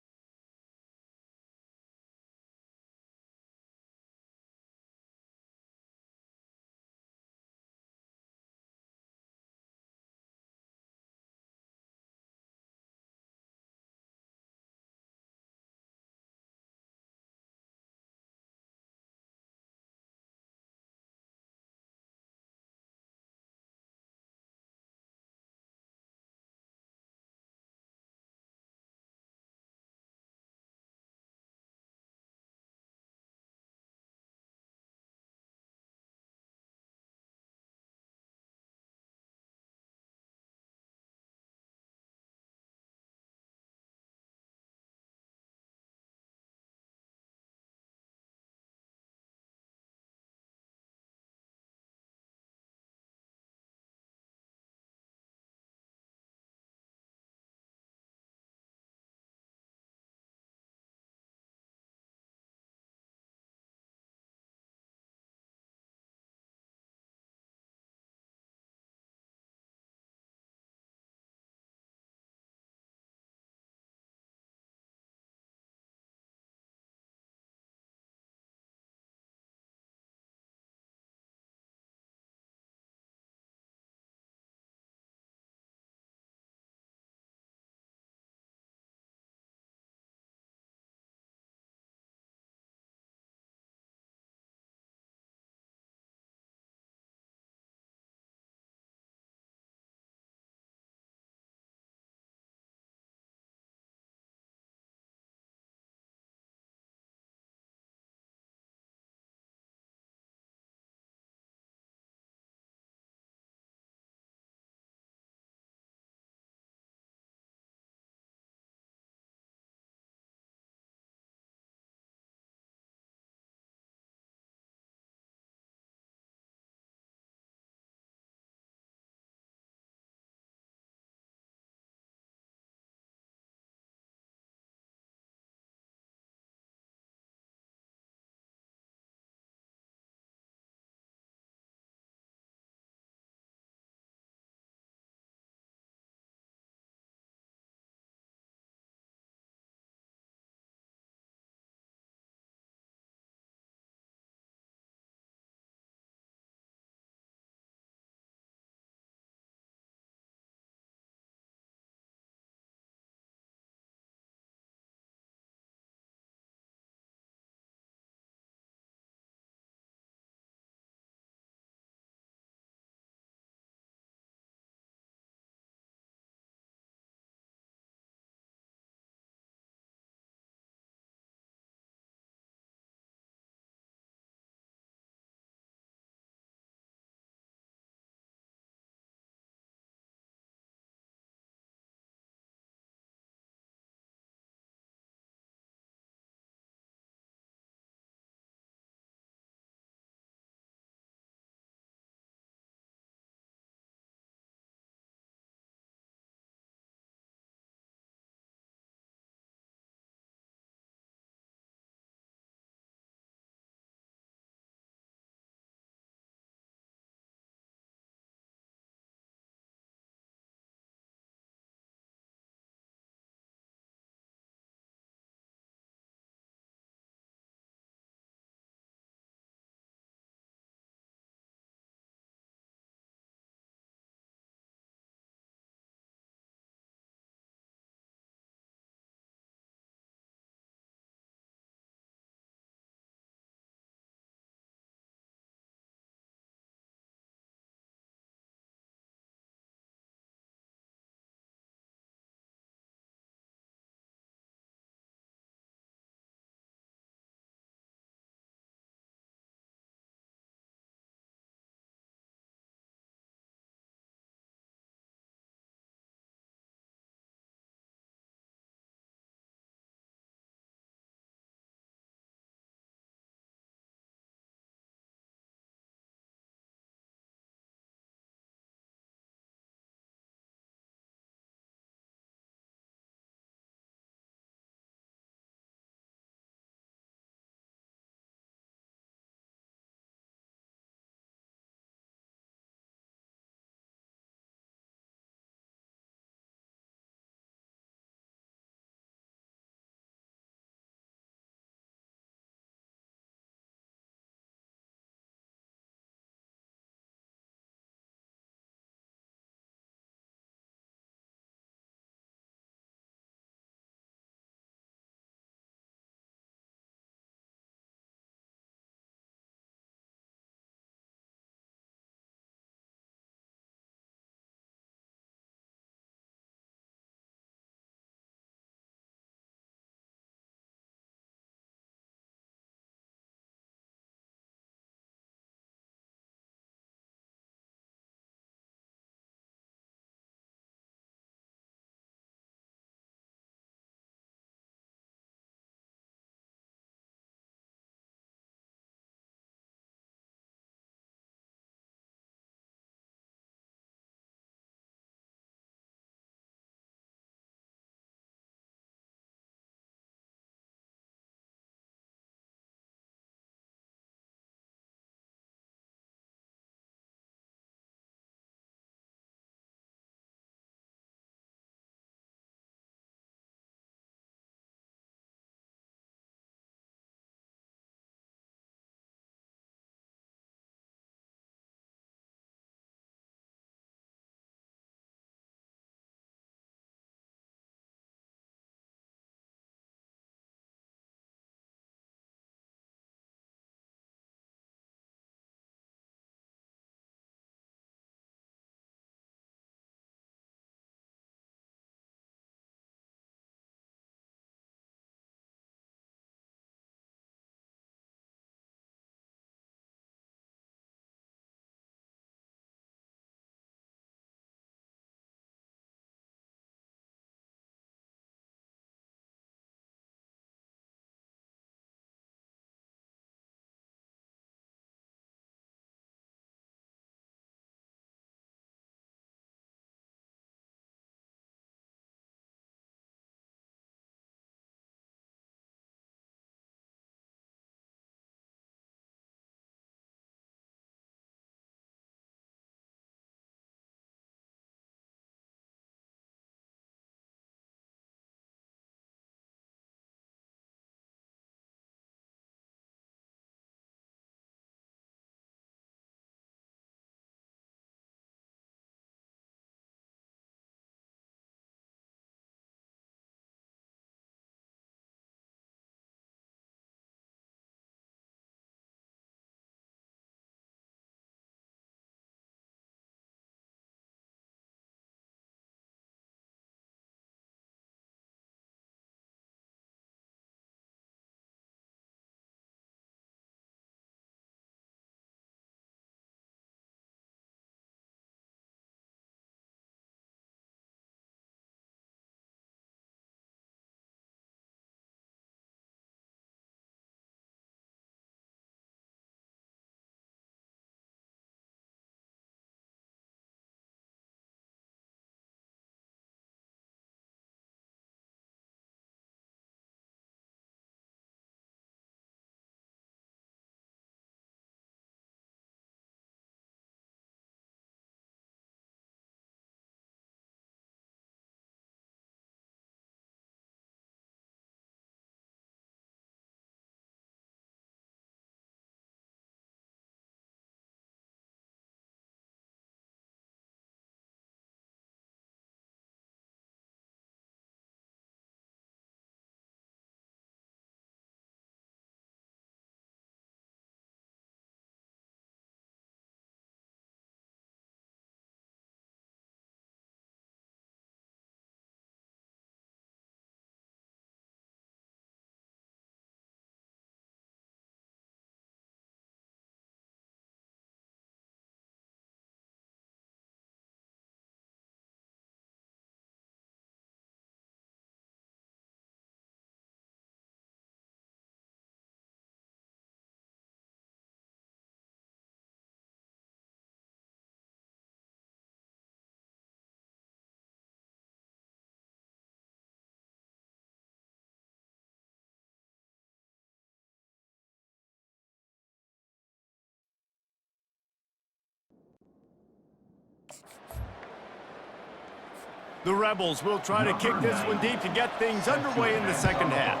The Rebels will try to kick this one deep to get things underway in the second half.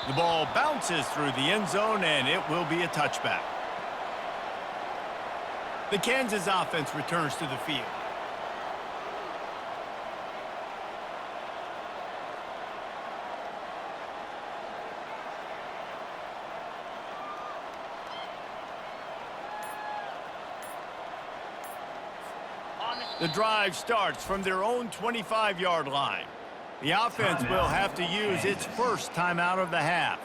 The ball bounces through the end zone, and it will be a touchback. The Kansas offense returns to the field. The drive starts from their own 25-yard line. The offense will have to use its first timeout of the half.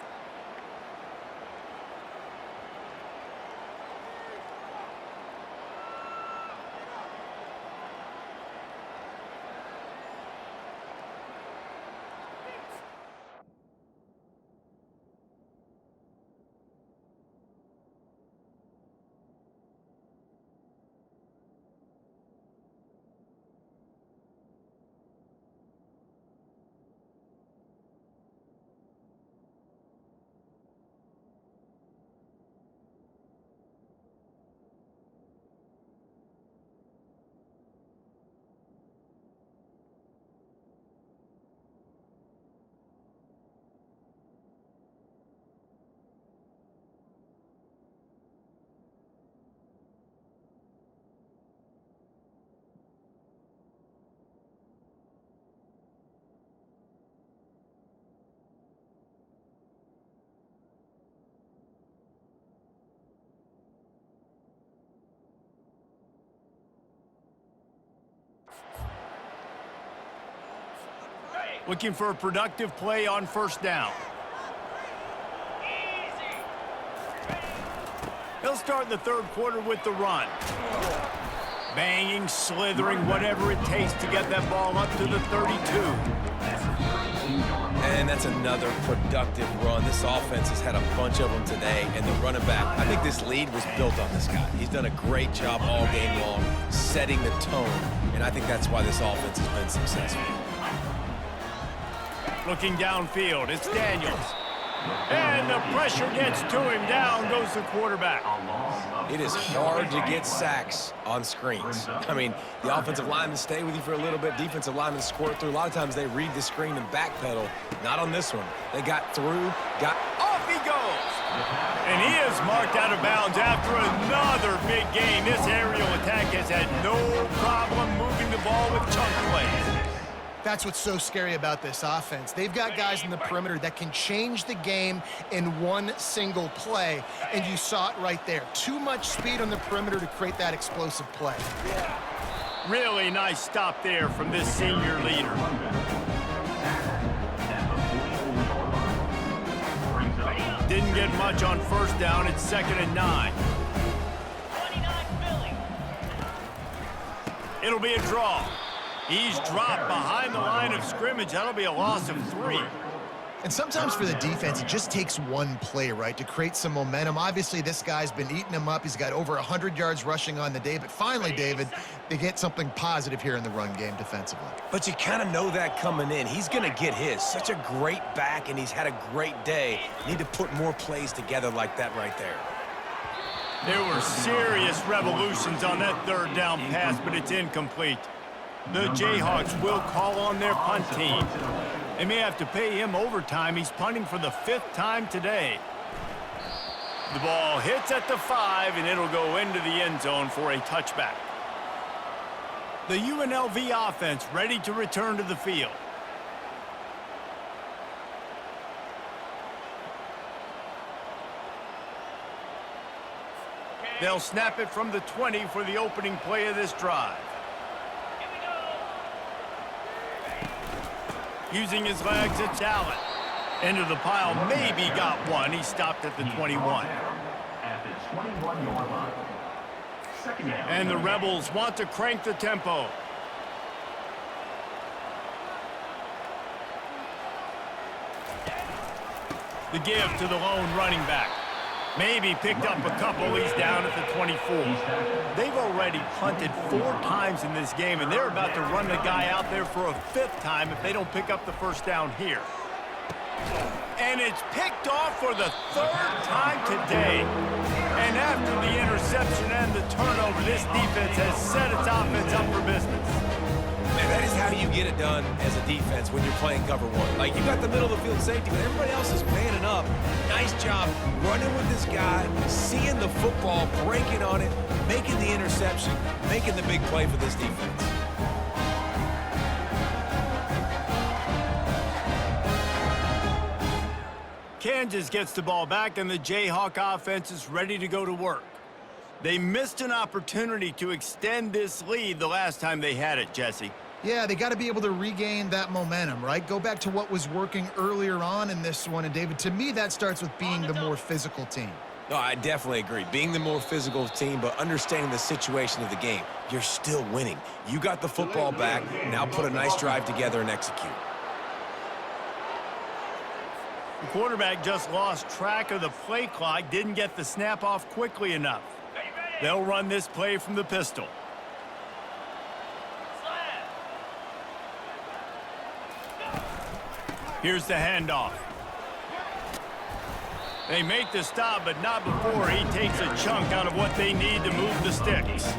Looking for a productive play on first down. They'll start in the third quarter with the run. Banging, slithering, whatever it takes to get that ball up to the 32. And that's another productive run. This offense has had a bunch of them today, and the running back, I think this lead was built on this guy. He's done a great job all game long, setting the tone, and I think that's why this offense has been successful. Looking downfield, it's Daniels. And the pressure gets to him. Down goes the quarterback. It is hard to get sacks on screens. I mean, the offensive linemen stay with you for a little bit. Defensive linemen squirt through. A lot of times they read the screen and backpedal. Not on this one. They got through, got... Off he goes! And he is marked out of bounds after another big game. This aerial attack has had no problem moving the ball with chunk plays. That's what's so scary about this offense. They've got guys in the perimeter that can change the game in one single play, and you saw it right there. Too much speed on the perimeter to create that explosive play. Really nice stop there from this senior leader. Didn't get much on first down. It's 2nd and 9. It'll be a draw. He's dropped behind the line of scrimmage. That'll be a loss of 3. And sometimes for the defense, it just takes one play, right, to create some momentum. Obviously, this guy's been eating him up. He's got over 100 yards rushing on the day. But finally, David, they get something positive here in the run game defensively. But you kind of know that coming in. He's going to get his. Such a great back, and he's had a great day. Need to put more plays together like that right there. There were serious revolutions on that third down pass, but it's incomplete. The Jayhawks will call on their punt team. They may have to pay him overtime. He's punting for the 5th time today. The ball hits at the 5, and it'll go into the end zone for a touchback. The UNLV offense ready to return to the field. They'll snap it from the 20 for the opening play of this drive. Using his legs, it's Allen. Into the pile, maybe got one. He stopped at the 21. At the 21-yard line. Second down. And the Rebels want to crank the tempo. The give to the lone running back. Maybe picked up a couple. He's down at the 24. They've already punted 4 times in this game, and they're about to run the guy out there for a 5th time if they don't pick up the first down here. And it's picked off for the 3rd time today. And after the interception, interception and the turnover, this defense has set its offense up for business. Man, that is how you get it done as a defense when you're playing cover one. Like, you got the middle of the field safety, but everybody else is manning up. Nice job running with this guy, seeing the football, breaking on it, making the interception, making the big play for this defense. Kansas gets the ball back, and the Jayhawk offense is ready to go to work. They missed an opportunity to extend this lead the last time they had it, Jesse. Yeah, they got to be able to regain that momentum, right? Go back to what was working earlier on in this one. And, David, to me, that starts with being the more physical team. No, I definitely agree. Being the more physical team, but understanding the situation of the game. You're still winning. You got the football back. Now put a nice drive together and execute. The quarterback just lost track of the play clock, didn't get the snap off quickly enough. They'll run this play from the pistol. Here's the handoff. They make the stop, but not before he takes a chunk out of what they need to move the sticks.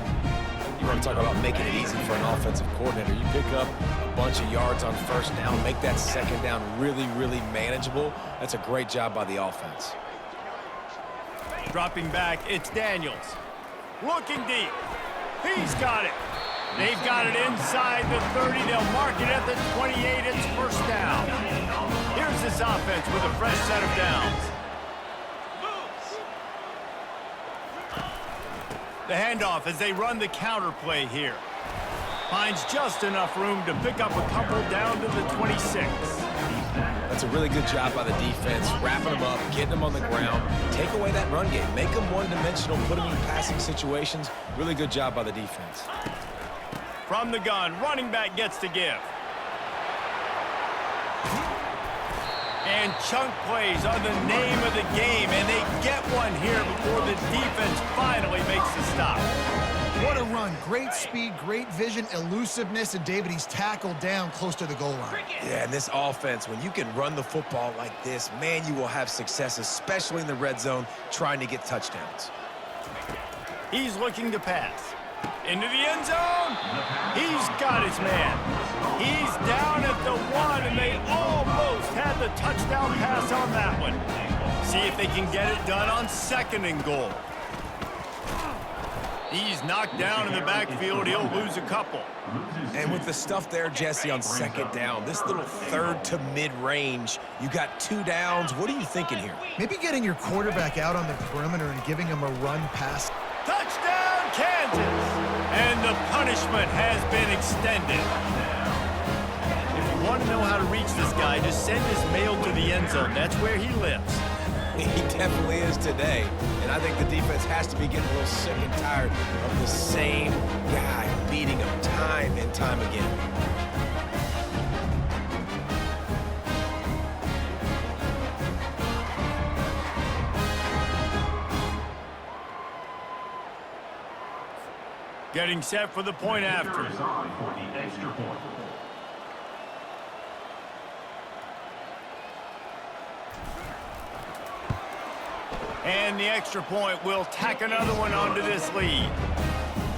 You want to talk about making it easy for an offensive coordinator. You pick up a bunch of yards on first down, make that second down really, really manageable. That's a great job by the offense. Dropping back, it's Daniels. Looking deep. He's got it. They've got it inside the 30. They'll mark it at the 28. It's first down. Here's this offense with a fresh set of downs. The handoff as they run the counter play here. Finds just enough room to pick up a couple down to the 26. That's a really good job by the defense, wrapping them up, getting them on the ground. Take away that run game. Make them one-dimensional, put them in passing situations. Really good job by the defense. From the gun, running back gets to give. And chunk plays are the name of the game, and they get one here before the defense finally makes the stop. What a run. Great speed, great vision, elusiveness, and David, he's tackled down close to the goal line. Yeah, and this offense, when you can run the football like this, man, you will have success, especially in the red zone, trying to get touchdowns. He's looking to pass. Into the end zone. He's got his man. He's down at the 1, and they almost had the touchdown pass on that one. See if they can get it done on 2nd and goal. He's knocked down in the backfield. He'll lose a couple. And with the stuff there, Jesse, on 2nd down, this little 3rd to mid-range, you got 2 downs. What are you thinking here? Maybe getting your quarterback out on the perimeter and giving him a run pass. Touchdown, Kansas! And the punishment has been extended. If you want to know how to reach this guy, just send his mail to the end zone. That's where he lives. He definitely is today. And I think the defense has to be getting a little sick and tired of the same guy beating him time and time again. Getting set for the point after. And the extra point will tack another one onto this lead.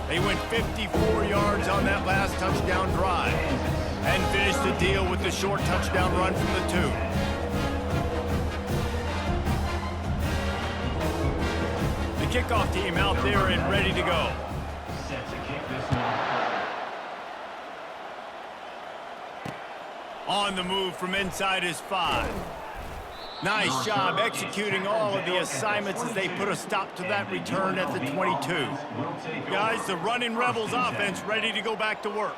They went 54 yards on that last touchdown drive and finished the deal with the short touchdown run from the 2. The kickoff team out there and ready to go. On the move from inside his 5. Nice job executing all of the assignments as they put a stop to that return at the 22. Guys, the running Rebels offense ready to go back to work.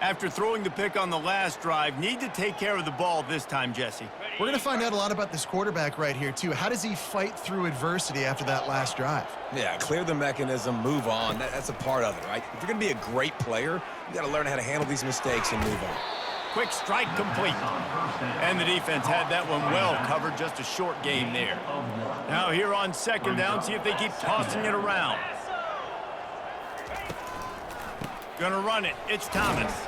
After throwing the pick on the last drive, need to take care of the ball this time, Jesse. We're going to find out a lot about this quarterback right here, too. How does he fight through adversity after that last drive? Yeah, clear the mechanism, move on. That's a part of it, right? If you're going to be a great player, you got to learn how to handle these mistakes and move on. Quick strike complete. And the defense had that one well covered, just a short game there. Now here on 2nd down, see if they keep tossing it around. Gonna run it, it's Thomas.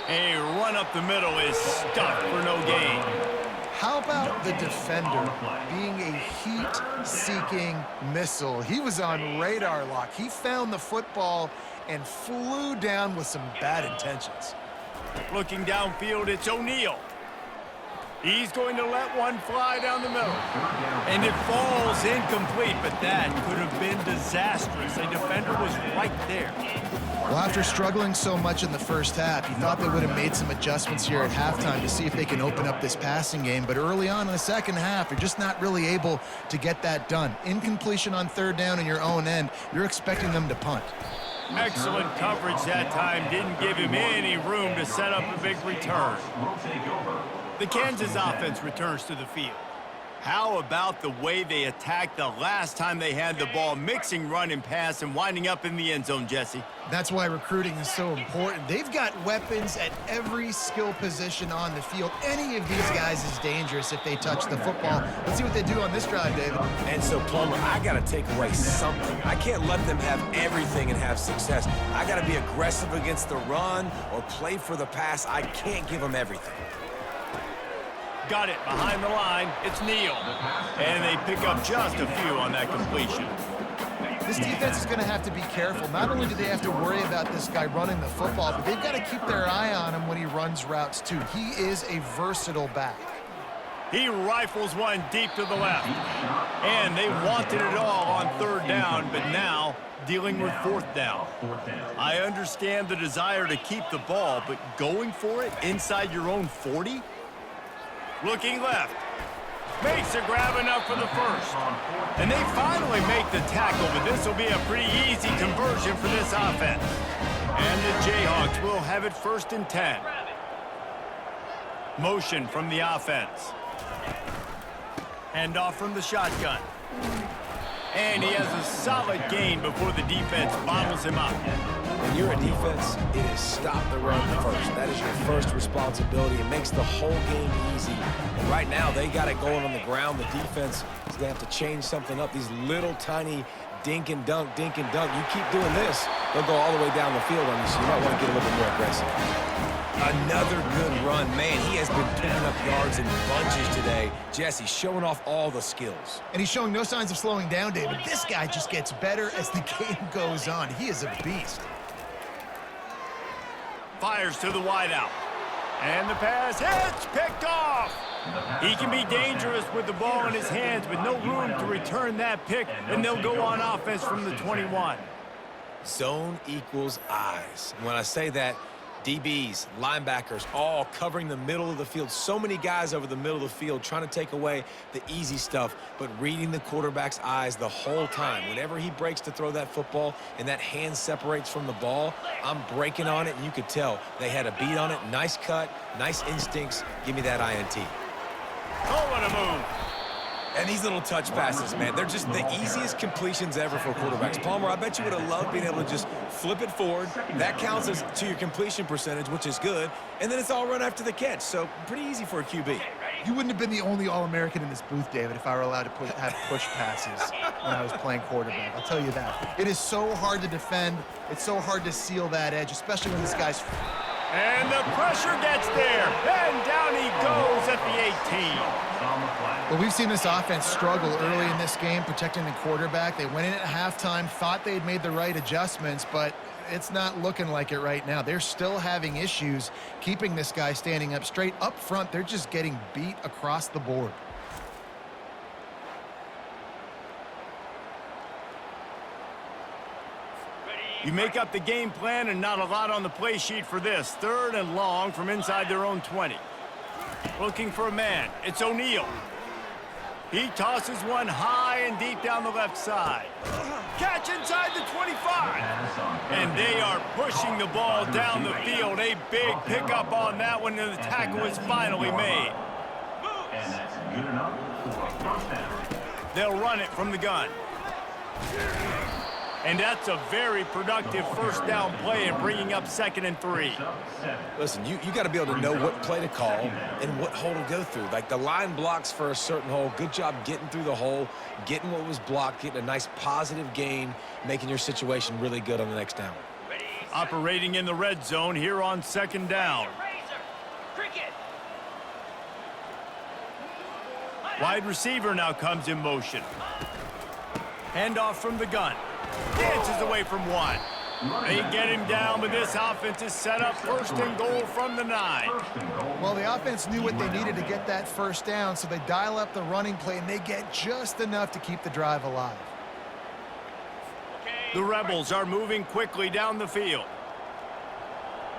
A run up the middle is stuffed for no gain. How about the defender being a heat-seeking missile? He was on radar lock. He found the football and flew down with some bad intentions. Looking downfield, it's O'Neal. He's going to let one fly down the middle. And it falls incomplete, but that could have been disastrous. A defender was right there. Well, after struggling so much in the first half, you thought they would have made some adjustments here at halftime to see if they can open up this passing game. But early on in the second half, you're just not really able to get that done. Incompletion on third down in your own end, you're expecting them to punt. Excellent coverage that time. Didn't give him any room to set up a big return. The Kansas offense returns to the field. How about the way they attacked the last time they had the ball, mixing run and pass and winding up in the end zone, Jesse? That's why recruiting is so important. They've got weapons at every skill position on the field. Any of these guys is dangerous if they touch the football. Let's see what they do on this drive, David. And so, Plummer, I got to take away something. I can't let them have everything and have success. I got to be aggressive against the run or play for the pass. I can't give them everything. Got it behind the line. It's Neal. And they pick up just a few on that completion. This defense is going to have to be careful. Not only do they have to worry about this guy running the football, but they've got to keep their eye on him when he runs routes too. He is a versatile back. He rifles one deep to the left. And they wanted it all on third down, but now dealing with fourth down. I understand the desire to keep the ball, but going for it inside your own 40? Looking left. Makes a grab enough for the first. And they finally make the tackle, but this will be a pretty easy conversion for this offense. And the Jayhawks will have it 1st and 10. Motion from the offense. Handoff from the shotgun. And he has a solid gain before the defense bottles him up. When you're a defense, it is stop the run first. That is your first responsibility. It makes the whole game easy. And right now, they got it going on the ground. The defense is going to have to change something up. These little tiny dink and dunk, dink and dunk. You keep doing this, they'll go all the way down the field on you, so you might want to get a little bit more aggressive. Another good run. Man, he has been picking up yards in bunches today. Jesse showing off all the skills. And he's showing no signs of slowing down, David. This guy just gets better as the game goes on. He is a beast. Fires to the wideout. And the pass hits, picked off. He can be dangerous with the ball in his hands, but no room to return that pick, and they'll go on offense from the 21. Zone equals eyes. When I say that, DBs, linebackers, all covering the middle of the field. So many guys over the middle of the field trying to take away the easy stuff, but reading the quarterback's eyes the whole time. Whenever he breaks to throw that football and that hand separates from the ball, I'm breaking on it, and you could tell they had a beat on it. Nice cut, nice instincts. Give me that INT. Oh, what a move. And these little touch passes, man, they're just the easiest completions ever for quarterbacks. Palmer, I bet you would have loved being able to just flip it forward. That counts as to your completion percentage, which is good. And then it's all run after the catch, so pretty easy for a QB. You wouldn't have been the only All-American in this booth, David, if I were allowed to have push passes when I was playing quarterback. I'll tell you that. It is so hard to defend. It's so hard to seal that edge, especially when this guy's... And the pressure gets there. And down he goes at the 18. Well, we've seen this offense struggle early in this game, protecting the quarterback. They went in at halftime, thought they had made the right adjustments, but it's not looking like it right now. They're still having issues keeping this guy standing up straight. Up front, they're just getting beat across the board. You make up the game plan and not a lot on the play sheet for this. 3rd and long from inside their own 20. Looking for a man. It's O'Neal. He tosses one high and deep down the left side. Catch inside the 25. And they are pushing the ball down the field. A big pickup on that one, and the tackle is finally made. And that's good enough for a 1st down. They'll run it from the gun. And that's a very productive 1st down play and bringing up 2nd and 3. Listen, you got to be able to know what play to call and what hole to go through. Like the line blocks for a certain hole. Good job getting through the hole, getting what was blocked, getting a nice positive gain, making your situation really good on the next down. Operating in the red zone here on 2nd down. Wide receiver now comes in motion. Handoff from the gun. Dances away from one. They get him down, but this offense is set up 1st and goal from the 9. Well, the offense knew what they needed to get that 1st down, so they dial up the running play, and they get just enough to keep the drive alive. The Rebels are moving quickly down the field.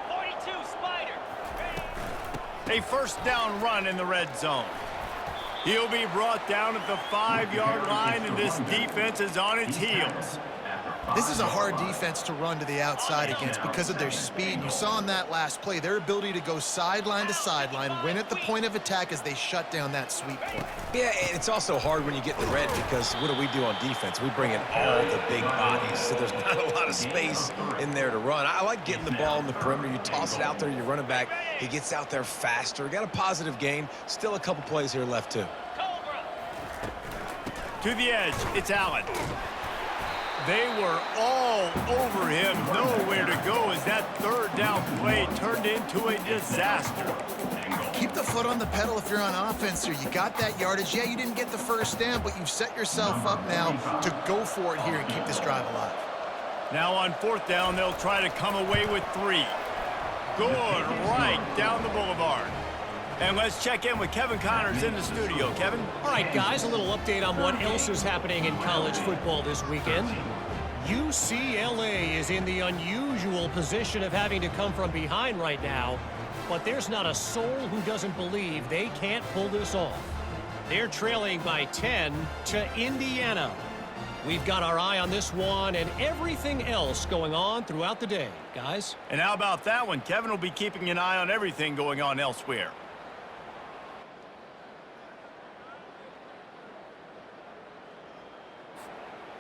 42 Spider. A 1st down run in the red zone. He'll be brought down at the 5-yard line, and this defense is on its heels. This is a hard defense to run to the outside against because of their speed. You saw in that last play their ability to go sideline to sideline, win at the point of attack as they shut down that sweep play. Yeah, and it's also hard when you get the red because what do we do on defense? We bring in all the big bodies, so there's not a lot of space in there to run. I like getting the ball in the perimeter. You toss it out there, you run it back. He gets out there faster. Got a positive gain. Still a couple plays here left, too. To the edge, it's Allen. They were all over him, nowhere to go as that 3rd down play turned into a disaster. Keep the foot on the pedal if you're on offense here. You got that yardage. Yeah, you didn't get the 1st down, but you've set yourself up now to go for it here and keep this drive alive. Now on 4th down, they'll try to come away with 3. Good right down the boulevard. And let's check in with Kevin Connors in the studio. Kevin? All right, guys, a little update on what else is happening in college football this weekend. UCLA is in the unusual position of having to come from behind right now, but there's not a soul who doesn't believe they can't pull this off. They're trailing by 10 to Indiana. We've got our eye on this one and everything else going on throughout the day, guys. And how about that one? Kevin will be keeping an eye on everything going on elsewhere.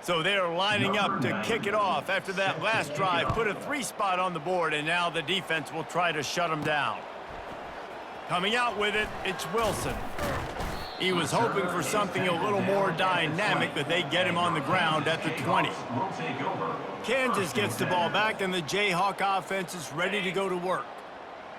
So they are lining up to kick it off after that last drive. Put a 3 spot on the board, and now the defense will try to shut them down. Coming out with it, it's Wilson. He was hoping for something a little more dynamic, but they get him on the ground at the 20. Kansas gets the ball back, and the Jayhawk offense is ready to go to work.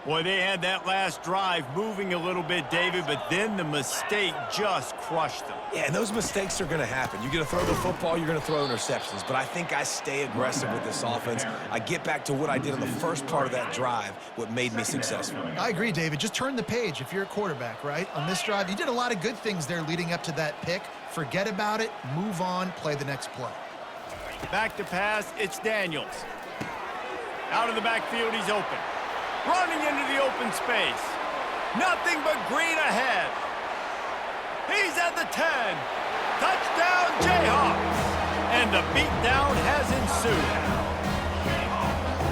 Boy, they had that last drive moving a little bit, David, but then the mistake just crushed them. Yeah, and those mistakes are going to happen. You're going to throw the football, you're going to throw interceptions. But I think I stay aggressive with this offense. I get back to what I did on the first part of that drive, what made me successful. I agree, David. Just turn the page if you're a quarterback, right? On this drive, you did a lot of good things there leading up to that pick. Forget about it, move on, play the next play. Back to pass, it's Daniels. Out of the backfield, he's open. Running into the open space. Nothing but green ahead. He's at the 10. Touchdown, Jayhawks. And the beatdown has ensued.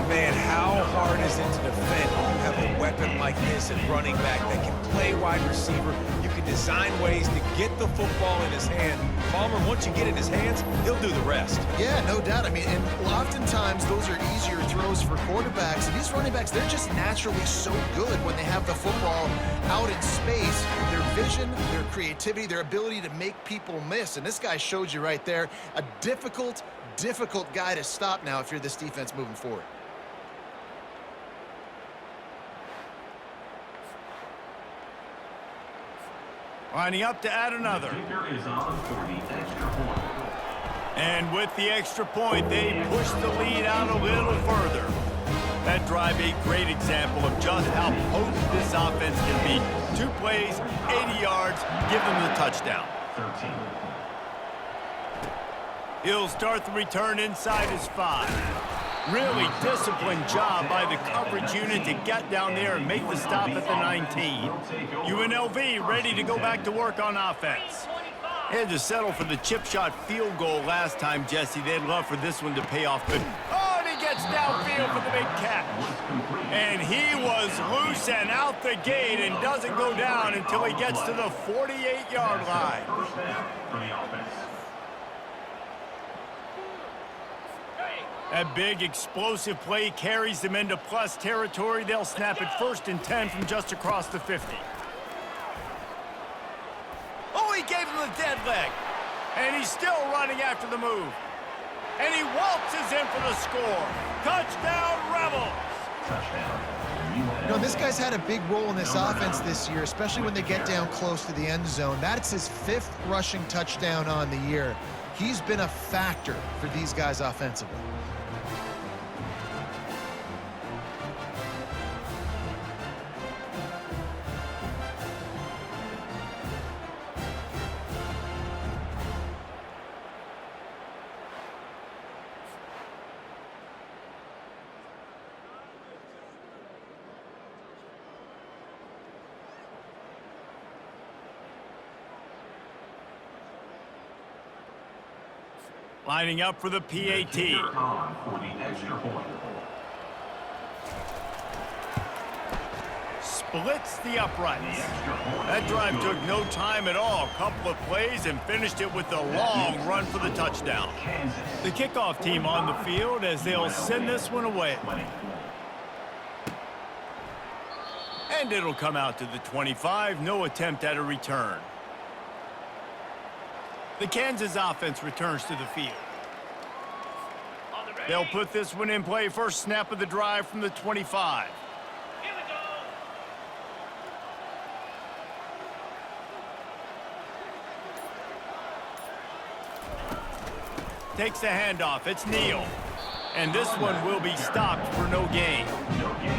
Man, how hard is it to defend when you have a weapon like this at running back that can play wide receiver? You can design ways to get the football in his hand. Palmer, once you get it in his hands, he'll do the rest. Yeah, no doubt. I mean, and oftentimes those are easier throws for quarterbacks. And these running backs, they're just naturally so good when they have the football out in space. Their vision, their creativity, their ability to make people miss. And this guy showed you right there, a difficult guy to stop now if you're this defense moving forward. Lining up to add another. And with the extra point, they push the lead out a little further. That drive, a great example of just how potent this offense can be. 2 plays, 80 yards, give them the touchdown. 13. He'll start the return inside his 5. Really disciplined job by the coverage unit to get down there and make the stop at the 19. UNLV ready to go back to work on offense. They had to settle for the chip shot field goal last time, Jesse. They'd love for this one to pay off good. Oh, and he gets downfield for the big catch. And he was loose and out the gate and doesn't go down until he gets to the 48-yard line. First down for the offense. That big explosive play carries them into plus territory. They'll snap it 1st and 10 from just across the 50. Oh, he gave him the dead leg. And he's still running after the move. And he waltzes in for the score. Touchdown, Rebels. You know, this guy's had a big role in this offense this year, especially when they get down close to the end zone. That's his 5th rushing touchdown on the year. He's been a factor for these guys offensively. Lining up for the PAT. For the extra point. Splits the uprights. That drive took no time at all. Couple of plays and finished it with a long run for the touchdown. The kickoff team on the field as they'll send this one away. And it'll come out to the 25. No attempt at a return. The Kansas offense returns to the field. They'll put this one in play. First snap of the drive from the 25. Takes the handoff. It's Neal. And this one will be stopped for no gain.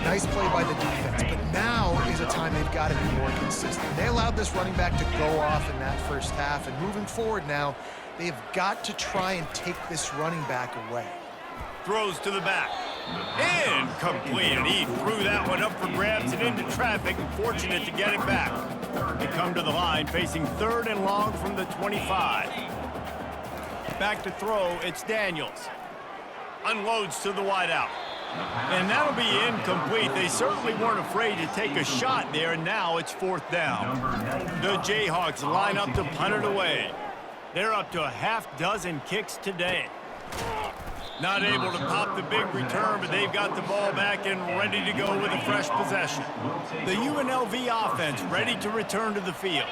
Nice play by the defense, but now is a time they've got to be more consistent. They allowed this running back to go off in that first half, and moving forward now, they've got to try and take this running back away. Throws to the back. Incomplete, and he threw that one up for grabs and into traffic, and fortunate to get it back. They come to the line, facing 3rd and long from the 25. Back to throw, it's Daniels. Unloads to the wideout. And that'll be incomplete. They certainly weren't afraid to take a shot there, and now it's 4th down. The Jayhawks line up to punt it away. They're up to a half-dozen kicks today. Not able to pop the big return, but they've got the ball back and ready to go with a fresh possession. The UNLV offense ready to return to the field.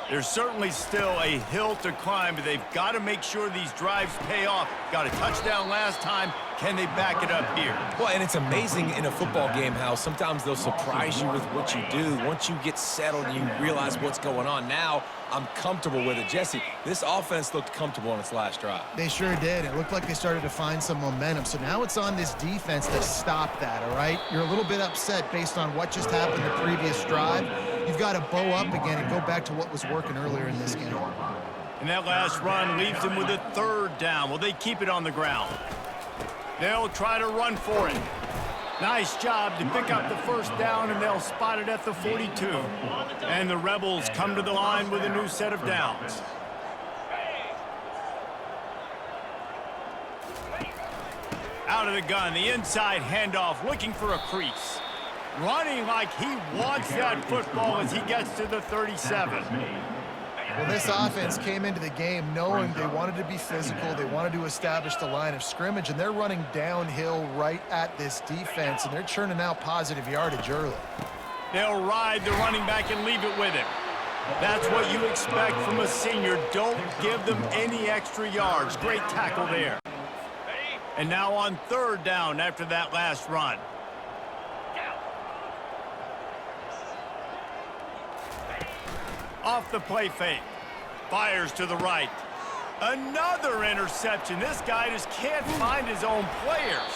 There's certainly still a hill to climb, but they've got to make sure these drives pay off. Got a touchdown last time. Can they back it up here? Well, and it's amazing in a football game how sometimes they'll surprise you with what you do. Once you get settled and you realize what's going on, now I'm comfortable with it. Jesse, this offense looked comfortable on its last drive. They sure did. It looked like they started to find some momentum. So now it's on this defense to stop that, all right? You're a little bit upset based on what just happened the previous drive. You've got to bow up again and go back to what was working earlier in this game. And that last run leaves them with a 3rd down. Will they keep it on the ground? They'll try to run for it. Nice job to pick up the 1st down, and they'll spot it at the 42. And the Rebels come to the line with a new set of downs. Out of the gun, the inside handoff, looking for a crease. Running like he wants that football as he gets to the 37. Well, this offense came into the game knowing they wanted to be physical, they wanted to establish the line of scrimmage, and they're running downhill right at this defense, and they're churning out positive yardage early. They'll ride the running back and leave it with him. That's what you expect from a senior. Don't give them any extra yards. Great tackle there. And now on 3rd down after that last run. Off the play fake. Fires to the right. Another interception. This guy just can't find his own players.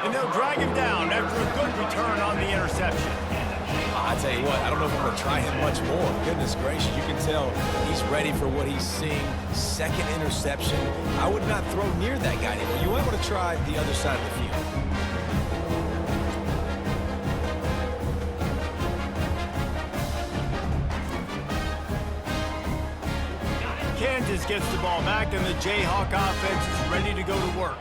And they'll drag him down after a good return on the interception. I tell you what, I don't know if I'm going to try him much more. Goodness gracious, you can tell he's ready for what he's seeing. 2nd interception. I would not throw near that guy anymore. You might want to try the other side of the field. Kansas gets the ball back, and the Jayhawk offense is ready to go to work.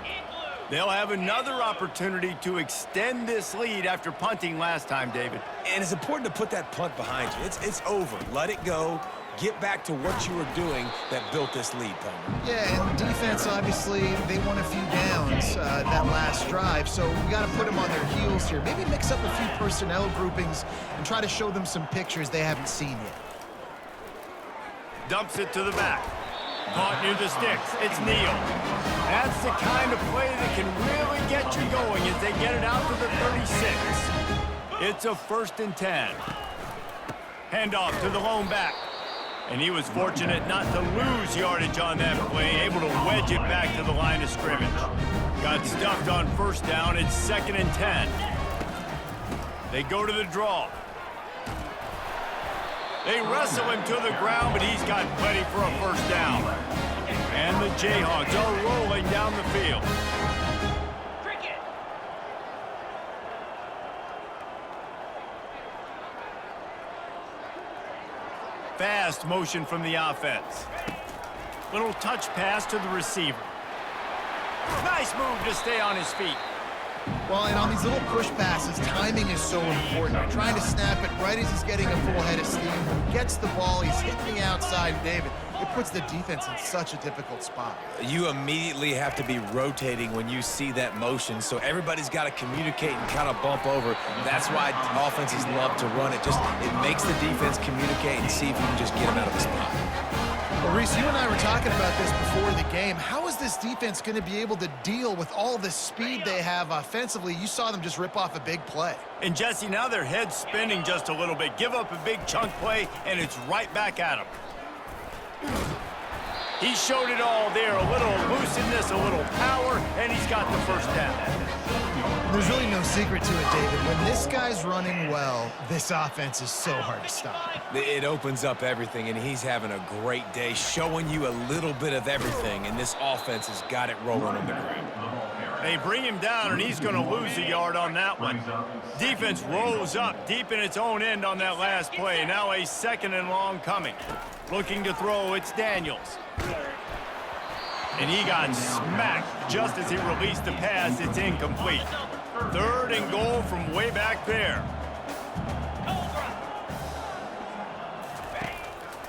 They'll have another opportunity to extend this lead after punting last time, David. And it's important to put that punt behind you. It's over. Let it go. Get back to what you were doing that built this lead, Palmer. Yeah, and defense, obviously, they won a few downs that last drive, so we got to put them on their heels here. Maybe mix up a few personnel groupings and try to show them some pictures they haven't seen yet. Dumps it to the back. Caught near the sticks. It's Neal. That's the kind of play that can really get get you going as they get it out to the 36. It's a 1st and 10. Handoff to the lone back. And he was fortunate not to lose yardage on that play, able to wedge it back to the line of scrimmage. Got stuffed on 1st down. It's 2nd and 10. They go to the draw. They wrestle him to the ground, but he's got plenty for a 1st down. And the Jayhawks are rolling down the field. Fast motion from the offense. Little touch pass to the receiver. Nice move to stay on his feet. Well, and on these little push passes, timing is so important. You're trying to snap it right as he's getting a full head of steam. When he gets the ball, he's hitting the outside, David. It puts the defense in such a difficult spot. You immediately have to be rotating when you see that motion, so everybody's got to communicate and kind of bump over. That's why offenses love to run it. It makes the defense communicate and see if you can just get them out of the spot. Well, Reese, you and I were talking about this before the game. How is this defense going to be able to deal with all the speed they have offensively? You saw them just rip off a big play. And, Jesse, now their head's spinning just a little bit. Give up a big chunk play, and it's right back at them. He showed it all there. A little elusiveness, a little power, and he's got the 1st down. There's really no secret to it, David. When this guy's running well, this offense is so hard to stop. It opens up everything, and he's having a great day, showing you a little bit of everything, and this offense has got it rolling on the ground. They bring him down, and he's going to lose a yard on that one. Defense rolls up deep in its own end on that last play. Now a 2nd and long coming. Looking to throw, it's Daniels. And he got smacked just as he released the pass. It's incomplete. 3rd and goal from way back there.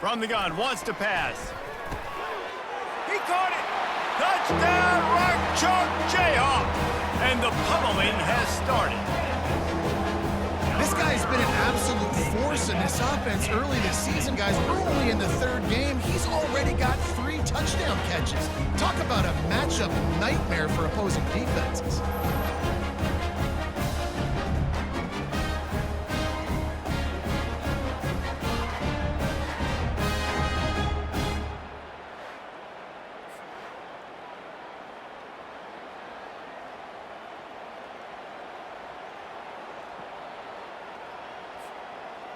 From the gun, wants to pass. He caught it. Touchdown, Rock Chalk Jayhawk. And the pummeling has started. This guy's been an absolute force in this offense early this season, guys. We're only in the 3rd game. He's already got 3 touchdown catches. Talk about a matchup nightmare for opposing defenses.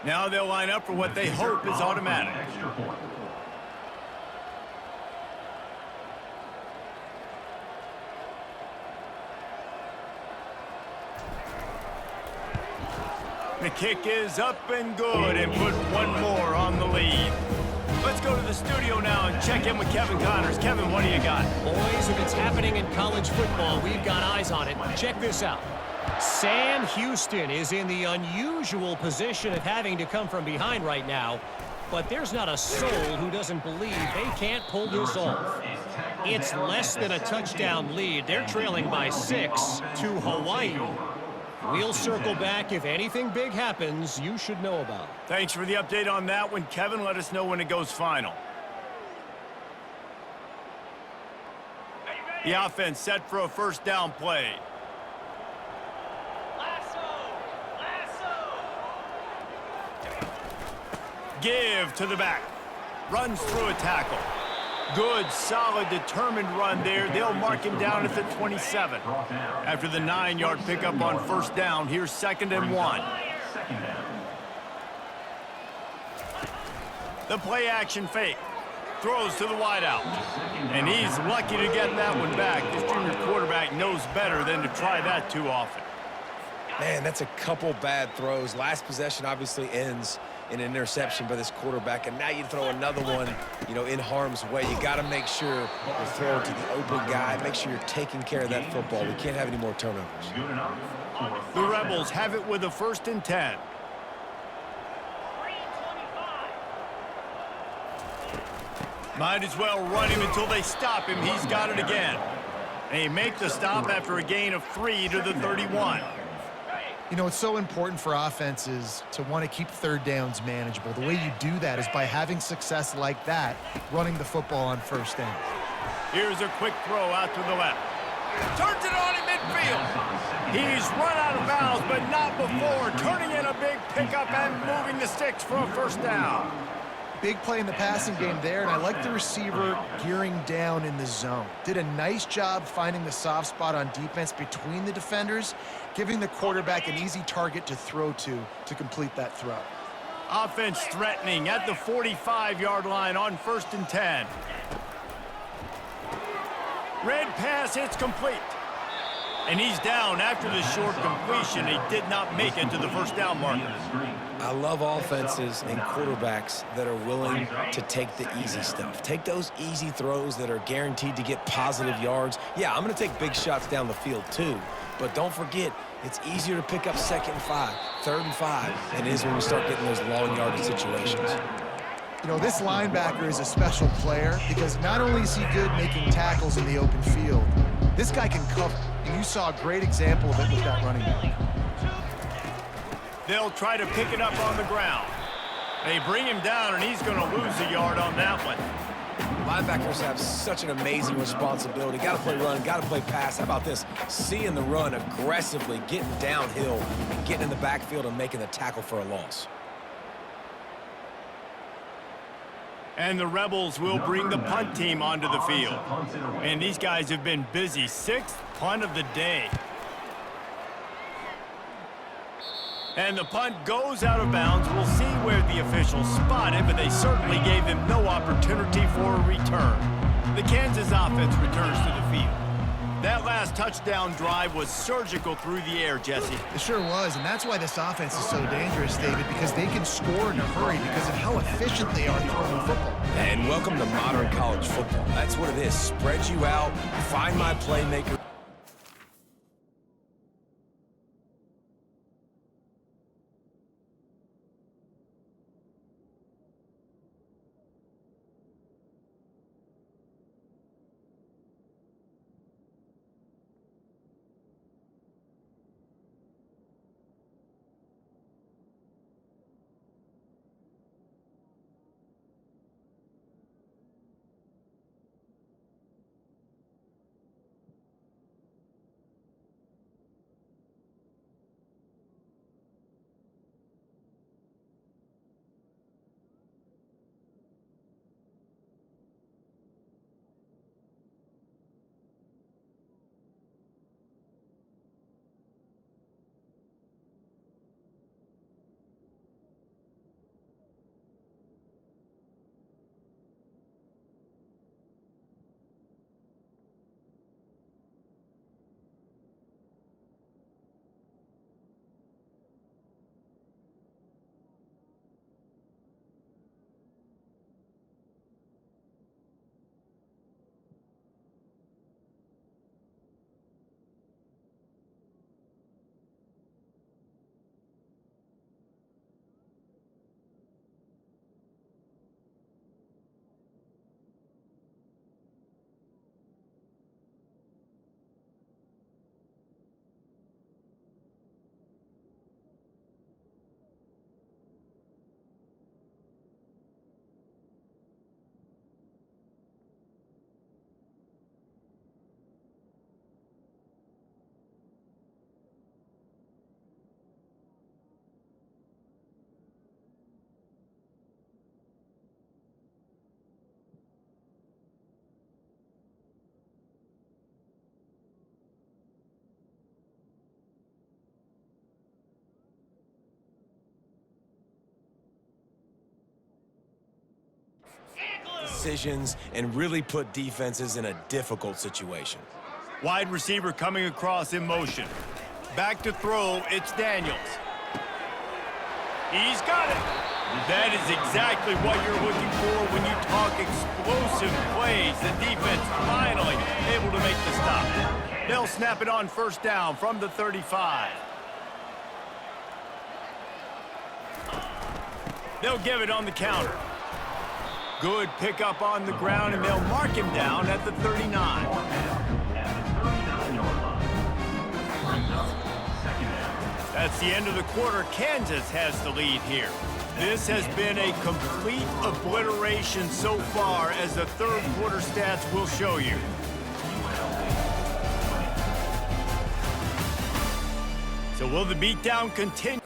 Now they'll line up for what they hope is automatic. The kick is up and good and put one more on the lead. Let's go to the studio now and check in with Kevin Connors. Kevin, what do you got? Boys, if it's happening in college football, we've got eyes on it. Check this out. Sam Houston is in the unusual position of having to come from behind right now, but there's not a soul who doesn't believe they can't pull this off. It's less than a touchdown lead. They're trailing by 6 to Hawaii. We'll circle back. If anything big happens, you should know about it. Thanks for the update on that one, Kevin. Let us know when it goes final. The offense set for a 1st down play. Give to the back. Runs through a tackle. Good, solid, determined run there. They'll mark him down at the 27. After the 9-yard pickup on 1st down, here's 2nd and 1. The play action fake. Throws to the wideout. And he's lucky to get that one back. This junior quarterback knows better than to try that too often. Man, that's a couple bad throws. Last possession obviously ends in an interception by this quarterback, and now you throw another one, in harm's way. You got to make sure you throw it to the open guy. Make sure you're taking care of that football. We can't have any more turnovers. The Rebels have it with a 1st and 10. Might as well run him until they stop him. He's got it again. They make the stop after a gain of 3 to the 31. It's so important for offenses to want to keep 3rd downs manageable. The way you do that is by having success like that, running the football on 1st down. Here's a quick throw out to the left. Turns it on in midfield. He's run out of bounds, but not before turning in a big pickup and moving the sticks for a first down. Big play in the passing game there, and I like the receiver gearing down in the zone. Did a nice job finding the soft spot on defense between the defenders, giving the quarterback an easy target to throw to complete that throw. Offense threatening at the 45-yard line on 1st and 10. Red pass hits complete. And he's down after the short completion. He did not make it to the first down marker. I love offenses and quarterbacks that are willing to take the easy stuff. Take those easy throws that are guaranteed to get positive yards. Yeah, I'm going to take big shots down the field too. But don't forget, it's easier to pick up 2nd and 5, 3rd and 5 than it is when we start getting those long yardage situations. You know, this linebacker is a special player because not only is he good making tackles in the open field, this guy can cover. And you saw a great example of it with that running back. They'll try to pick it up on the ground. They bring him down, and he's going to lose a yard on that one. Linebackers have such an amazing responsibility. Got to play run, got to play pass. How about this? Seeing the run aggressively, getting downhill, and getting in the backfield and making the tackle for a loss. And the Rebels will bring the punt team onto the field. And these guys have been busy. 6th punt of the day. And the punt goes out of bounds. We'll see where the officials spot it, but they certainly gave him no opportunity for a return. The Kansas offense returns to the field. That last touchdown drive was surgical through the air, Jesse. It sure was, and that's why this offense is so dangerous, David, because they can score in a hurry because of how efficient they are throwing the football. And welcome to modern college football. That's what it is. Spread you out, find my playmaker. Decisions and really put defenses in a difficult situation. Wide receiver coming across in motion. Back to throw, it's Daniels. He's got it. That is exactly what you're looking for when you talk explosive plays. The defense finally able to make the stop. They'll snap it on 1st down from the 35. They'll give it on the counter. Good pickup on the ground, and they'll mark him down at the 39. That's the end of the quarter. Kansas has the lead here. This has been a complete obliteration so far, as the 3rd quarter stats will show you. So will the beatdown continue?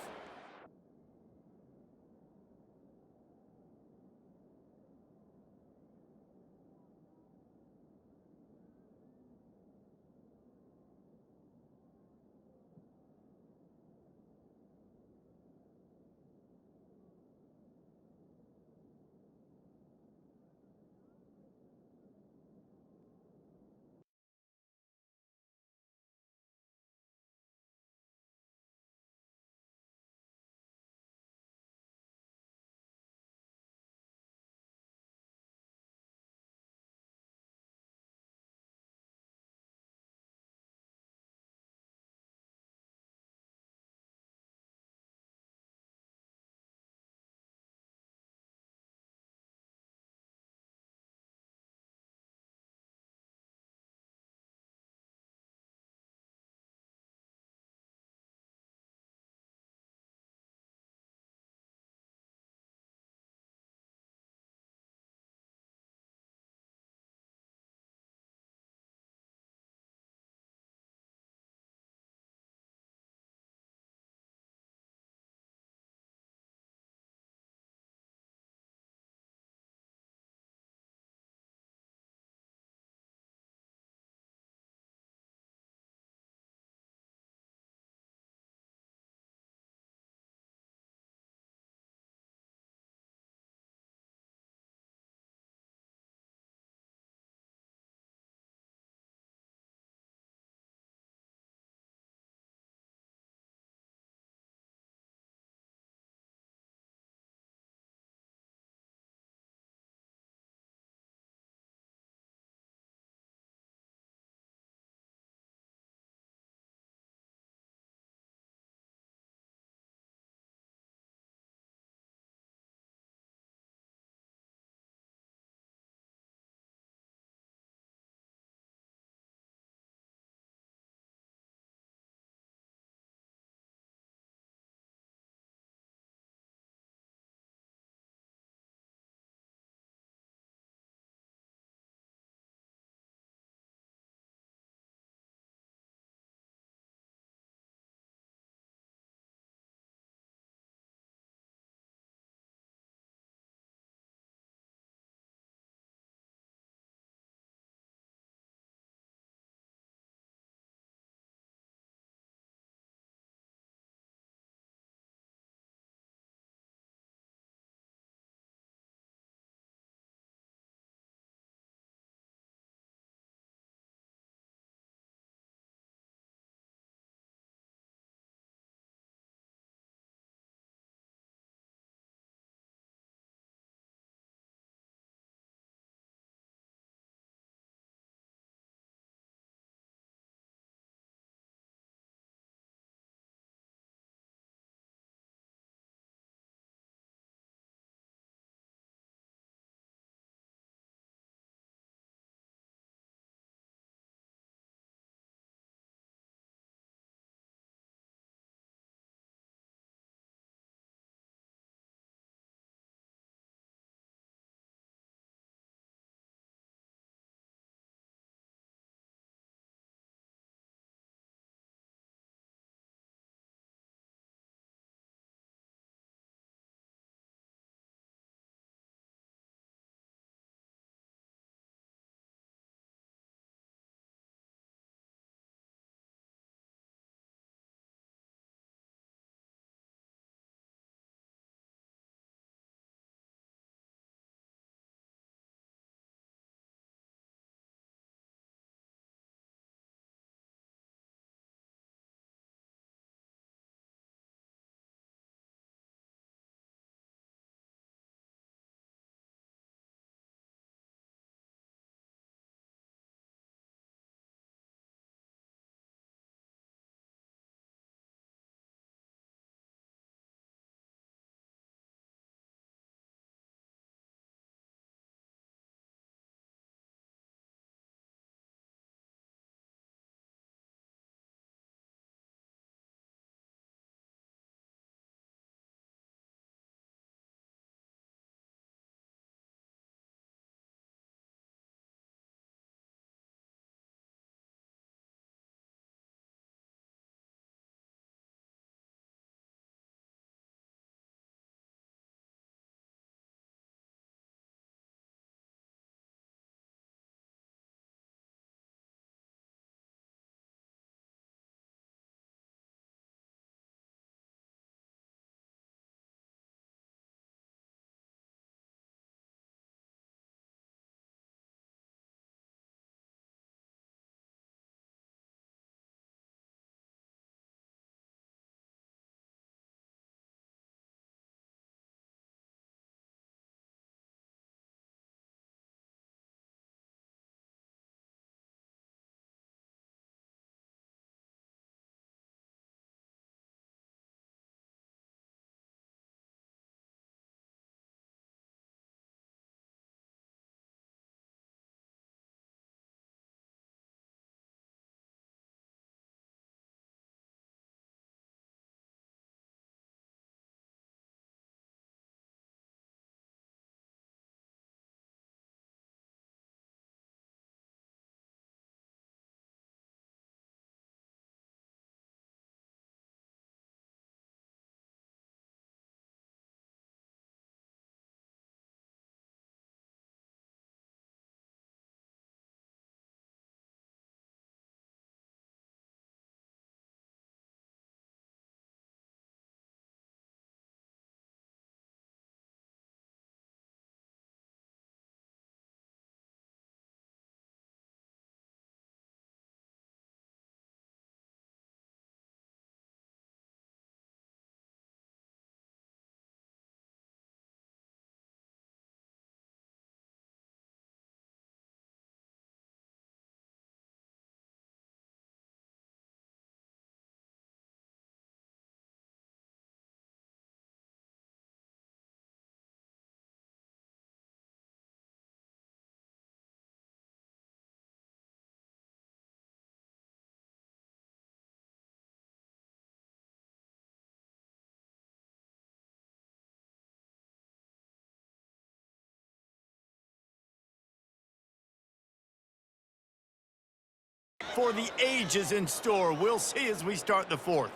for the ages in store. We'll see as we start the fourth.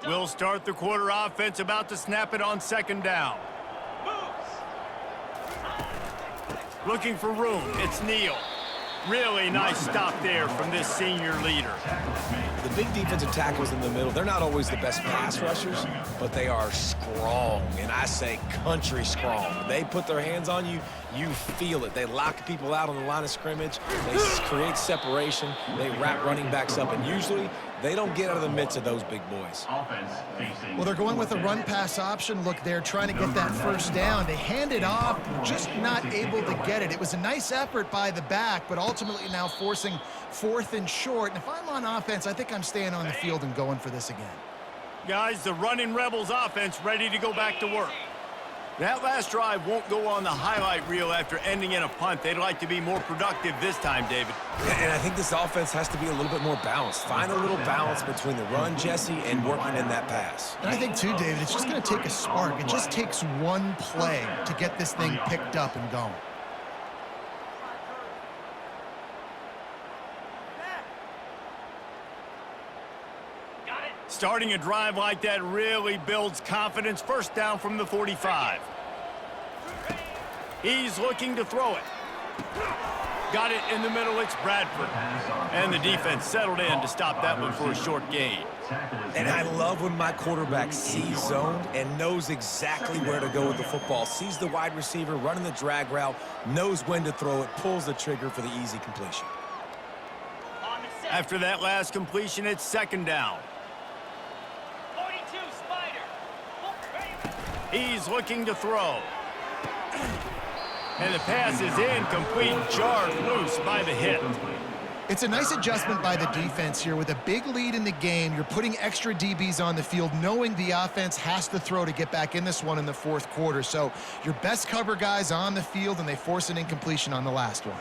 We'll start the quarter offense, about to snap it on second down. Looking for room, it's Neal. Really nice stop there from this senior leader. The big defensive tackles in the middle, they're not always the best pass rushers, but they are strong, and I say country strong. They put their hands on you, you feel it. They lock people out on the line of scrimmage. They create separation. They wrap running backs up, and usually they don't get out of the midst of those big boys. Well, they're going with a run-pass option. Look, they're trying to get that first down. They hand it off, just not able to get it. It was a nice effort by the back, but ultimately now forcing fourth and short. And if I'm on offense, I think I'm staying on the field and going for this again. Guys, the running Rebels offense ready to go back to work. That last drive won't go on the highlight reel after ending in a punt. They'd like to be more productive this time, David. And I think this offense has to be a little bit more balanced. Find a little balance between the run, Jesse, and working in that pass. And I think, too, David, it's just going to take a spark. It just takes one play to get this thing picked up and going. Starting a drive like that really builds confidence. First down from the 45. He's looking to throw it. Got it in the middle. It's Bradford. And the defense settled in to stop that one for a short gain. And I love when my quarterback sees zoned and knows exactly where to go with the football. Sees the wide receiver running the drag route, knows when to throw it, pulls the trigger for the easy completion. After that last completion, it's second down. He's looking to throw. And the pass is incomplete, jarred loose by the hit. It's a nice adjustment by the defense here. With a big lead in the game, you're putting extra DBs on the field, knowing the offense has to throw to get back in this one in the fourth quarter. So your best cover guys on the field, and they force an incompletion on the last one.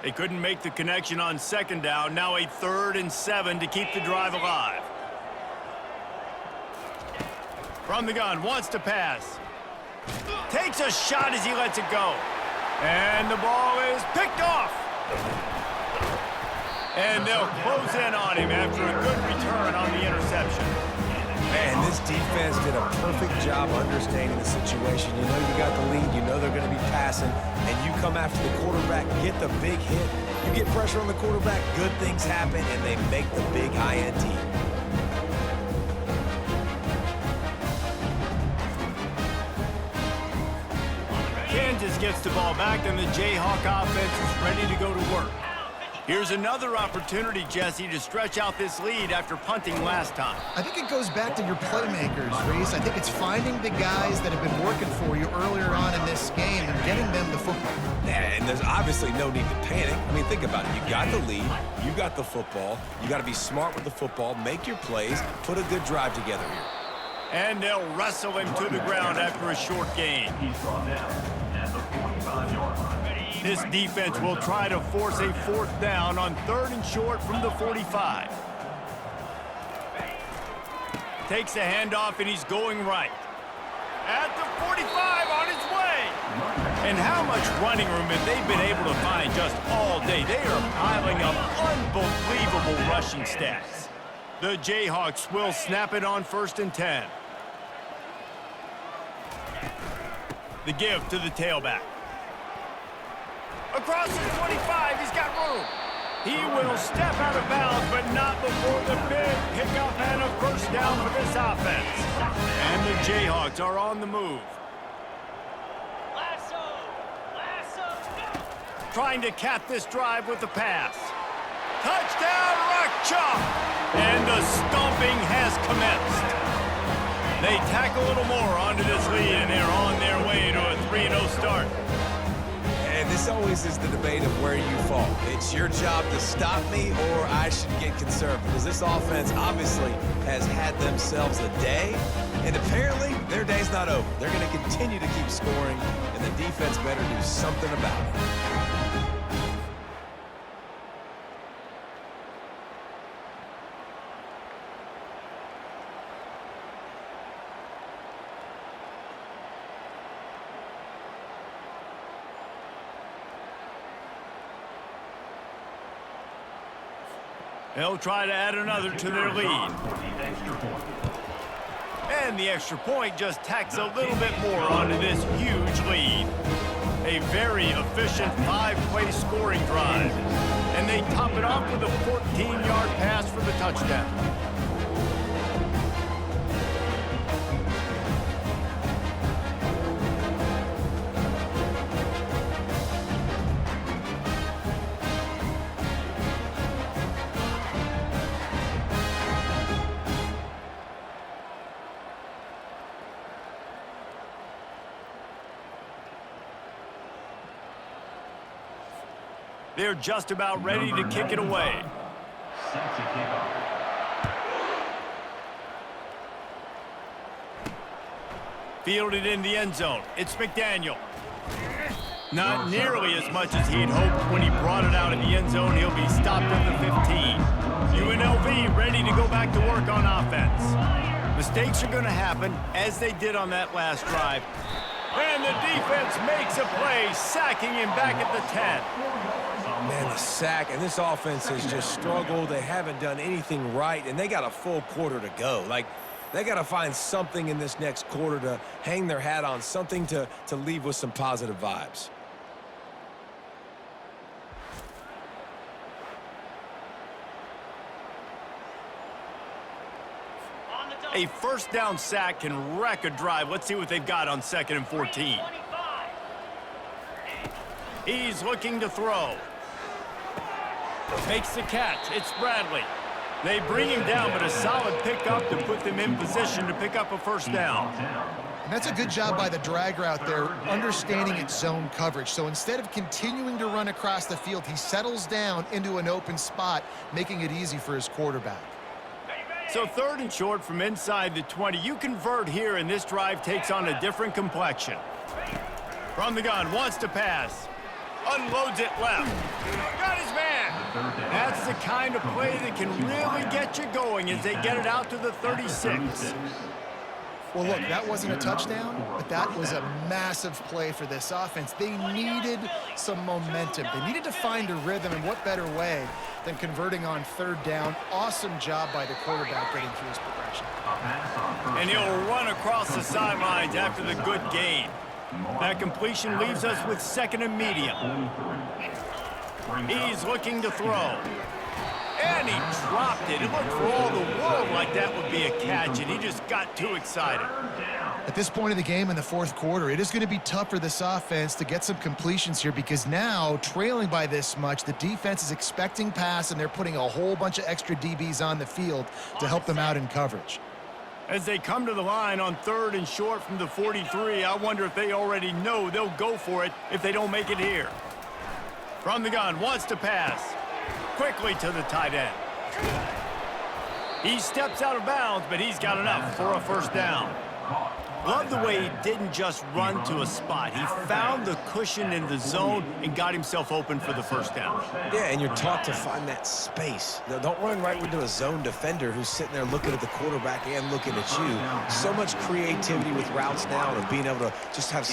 They couldn't make the connection on second down. Now a 3rd and 7 to keep the drive alive. From the gun, wants to pass. Takes a shot as he lets it go. And the ball is picked off. And they'll close in on him after a good return on the interception. Man, this defense did a perfect job understanding the situation. You know you got the lead, you know they're going to be passing, and you come after the quarterback, get the big hit. You get pressure on the quarterback, good things happen, and they make the big INT. Kansas gets the ball back, and the Jayhawk offense is ready to go to work. Here's another opportunity, Jesse, to stretch out this lead after punting last time. I think it goes back to your playmakers, Reese. I think it's finding the guys that have been working for you earlier on in this game and getting them the football. And there's obviously no need to panic. I mean, think about it. You got the lead. You got the football. You got to be smart with the football, make your plays, put a good drive together here. And they'll wrestle him to the ground after a short gain. He's brought down at the 45-yard line. This defense will try to force a 4th down on 3rd and short from the 45. Takes a handoff, and he's going right. At the 45, on his way. And how much running room have they been able to find just all day? They are piling up unbelievable rushing stats. The Jayhawks will snap it on 1st and 10. The give to the tailback. Across the 25, he's got room. He will step out of bounds, but not before the big pickup and a first down for this offense. And the Jayhawks are on the move. Trying to cap this drive with the pass. Touchdown, Rock Chalk! And the stomping has commenced. They tack a little more onto this lead, and they're on their way to a 3-0 start. And this always is the debate of where you fall. It's your job to stop me, or I should get conservative. Because this offense obviously has had themselves a day, and apparently their day's not over. They're going to continue to keep scoring, and the defense better do something about it. They'll try to add another to their lead. And the extra point just tacks a little bit more onto this huge lead. A very efficient 5-play scoring drive. And they top it off with a 14-yard pass for the touchdown. They're just about ready to kick it away. Fielded in the end zone. It's McDaniel. Not nearly as much as he'd hoped when he brought it out in the end zone. He'll be stopped at the 15. UNLV ready to go back to work on offense. Mistakes are going to happen, as they did on that last drive. And the defense makes a play, sacking him back at the 10. Man, the sack, and this offense has just struggled. They haven't done anything right, and they got a full quarter to go. Like, they got to find something in this next quarter to hang their hat on, something to leave with some positive vibes. A first down sack can wreck a drive. Let's see what they've got on 2nd and 14. He's looking to throw. Makes the catch. It's Bradley. They bring him down, but a solid pickup to put them in position to pick up a first down. And that's a good job by the drag route there, understanding its zone coverage. So instead of continuing to run across the field, he settles down into an open spot, making it easy for his quarterback. So 3rd and short from inside the 20. You convert here, and this drive takes on a different complexion. From the gun, wants to pass. Unloads it left. Got his man. That's the kind of play that can really get you going as they get it out to the 36. Well, look, that wasn't a touchdown, but that was a massive play for this offense. They needed some momentum. They needed to find a rhythm, and what better way than converting on 3rd down. Awesome job by the quarterback getting through his progression. And he'll run across the sidelines after the good gain. That completion leaves us with 2nd and medium. He's looking to throw. And he dropped it. It looked for all the world like that would be a catch, and he just got too excited. At this point in the game in the 4th quarter, it is going to be tough for this offense to get some completions here because now, trailing by this much, the defense is expecting pass, and they're putting a whole bunch of extra DBs on the field to help them out in coverage. As they come to the line on 3rd and short from the 43, I wonder if they already know they'll go for it if they don't make it here. From the gun, wants to pass. Quickly to the tight end. He steps out of bounds, but he's got enough for a first down. Love the way he didn't just run to a spot. He found the cushion in the zone and got himself open for the first down. Yeah, and you're taught to find that space. Now, don't run right into a zone defender who's sitting there looking at the quarterback and looking at you. So much creativity with routes now and being able to just have...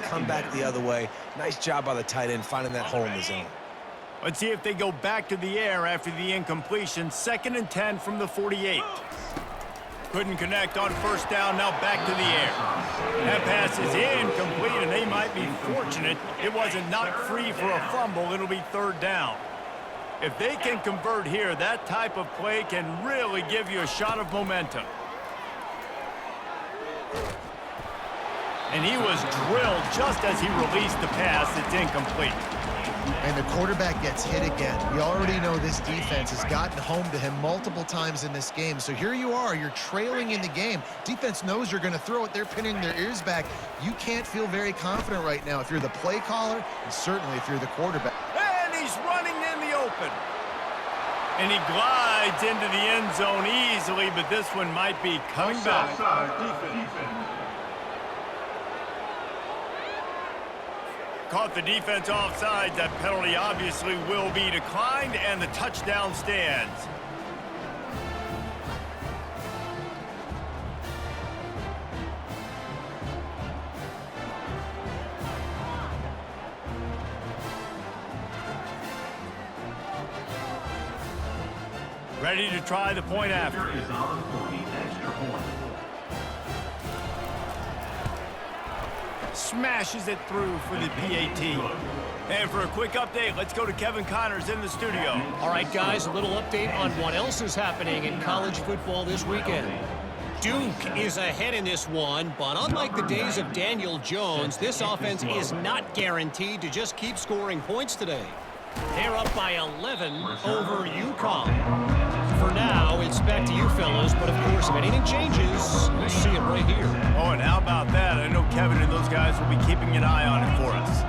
Come back the other way. Nice job by the tight end finding that hole in the zone. Let's see if they go back to the air after the incompletion. 2nd and 10 from the 48. Couldn't connect on first down, now back to the air. That pass is incomplete, and they might be fortunate it wasn't knocked free for a fumble. It'll be 3rd down. If they can convert here, that type of play can really give you a shot of momentum. And he was drilled just as he released the pass. It's incomplete. And the quarterback gets hit again. We already know this defense has gotten home to him multiple times in this game. So here you are, you're trailing in the game. Defense knows you're going to throw it. They're pinning their ears back. You can't feel very confident right now if you're the play caller, and certainly if you're the quarterback. And he's running in the open. And he glides into the end zone easily, but this one might be coming back. Caught the defense offside. That penalty obviously will be declined, and the touchdown stands. Ready to try the point after. Is on for the extra point. Smashes it through for the PAT. And for a quick update, let's go to Kevin Connors in the studio. All right, guys, a little update on what else is happening in college football this weekend. Duke is ahead in this one, but unlike the days of Daniel Jones, this offense is not guaranteed to just keep scoring points today. They're up by 11 over UConn. For now, it's back to you fellas, but of course, if anything changes, we'll see it right here. Oh, and how about that? I know Kevin and those guys will be keeping an eye on it for us.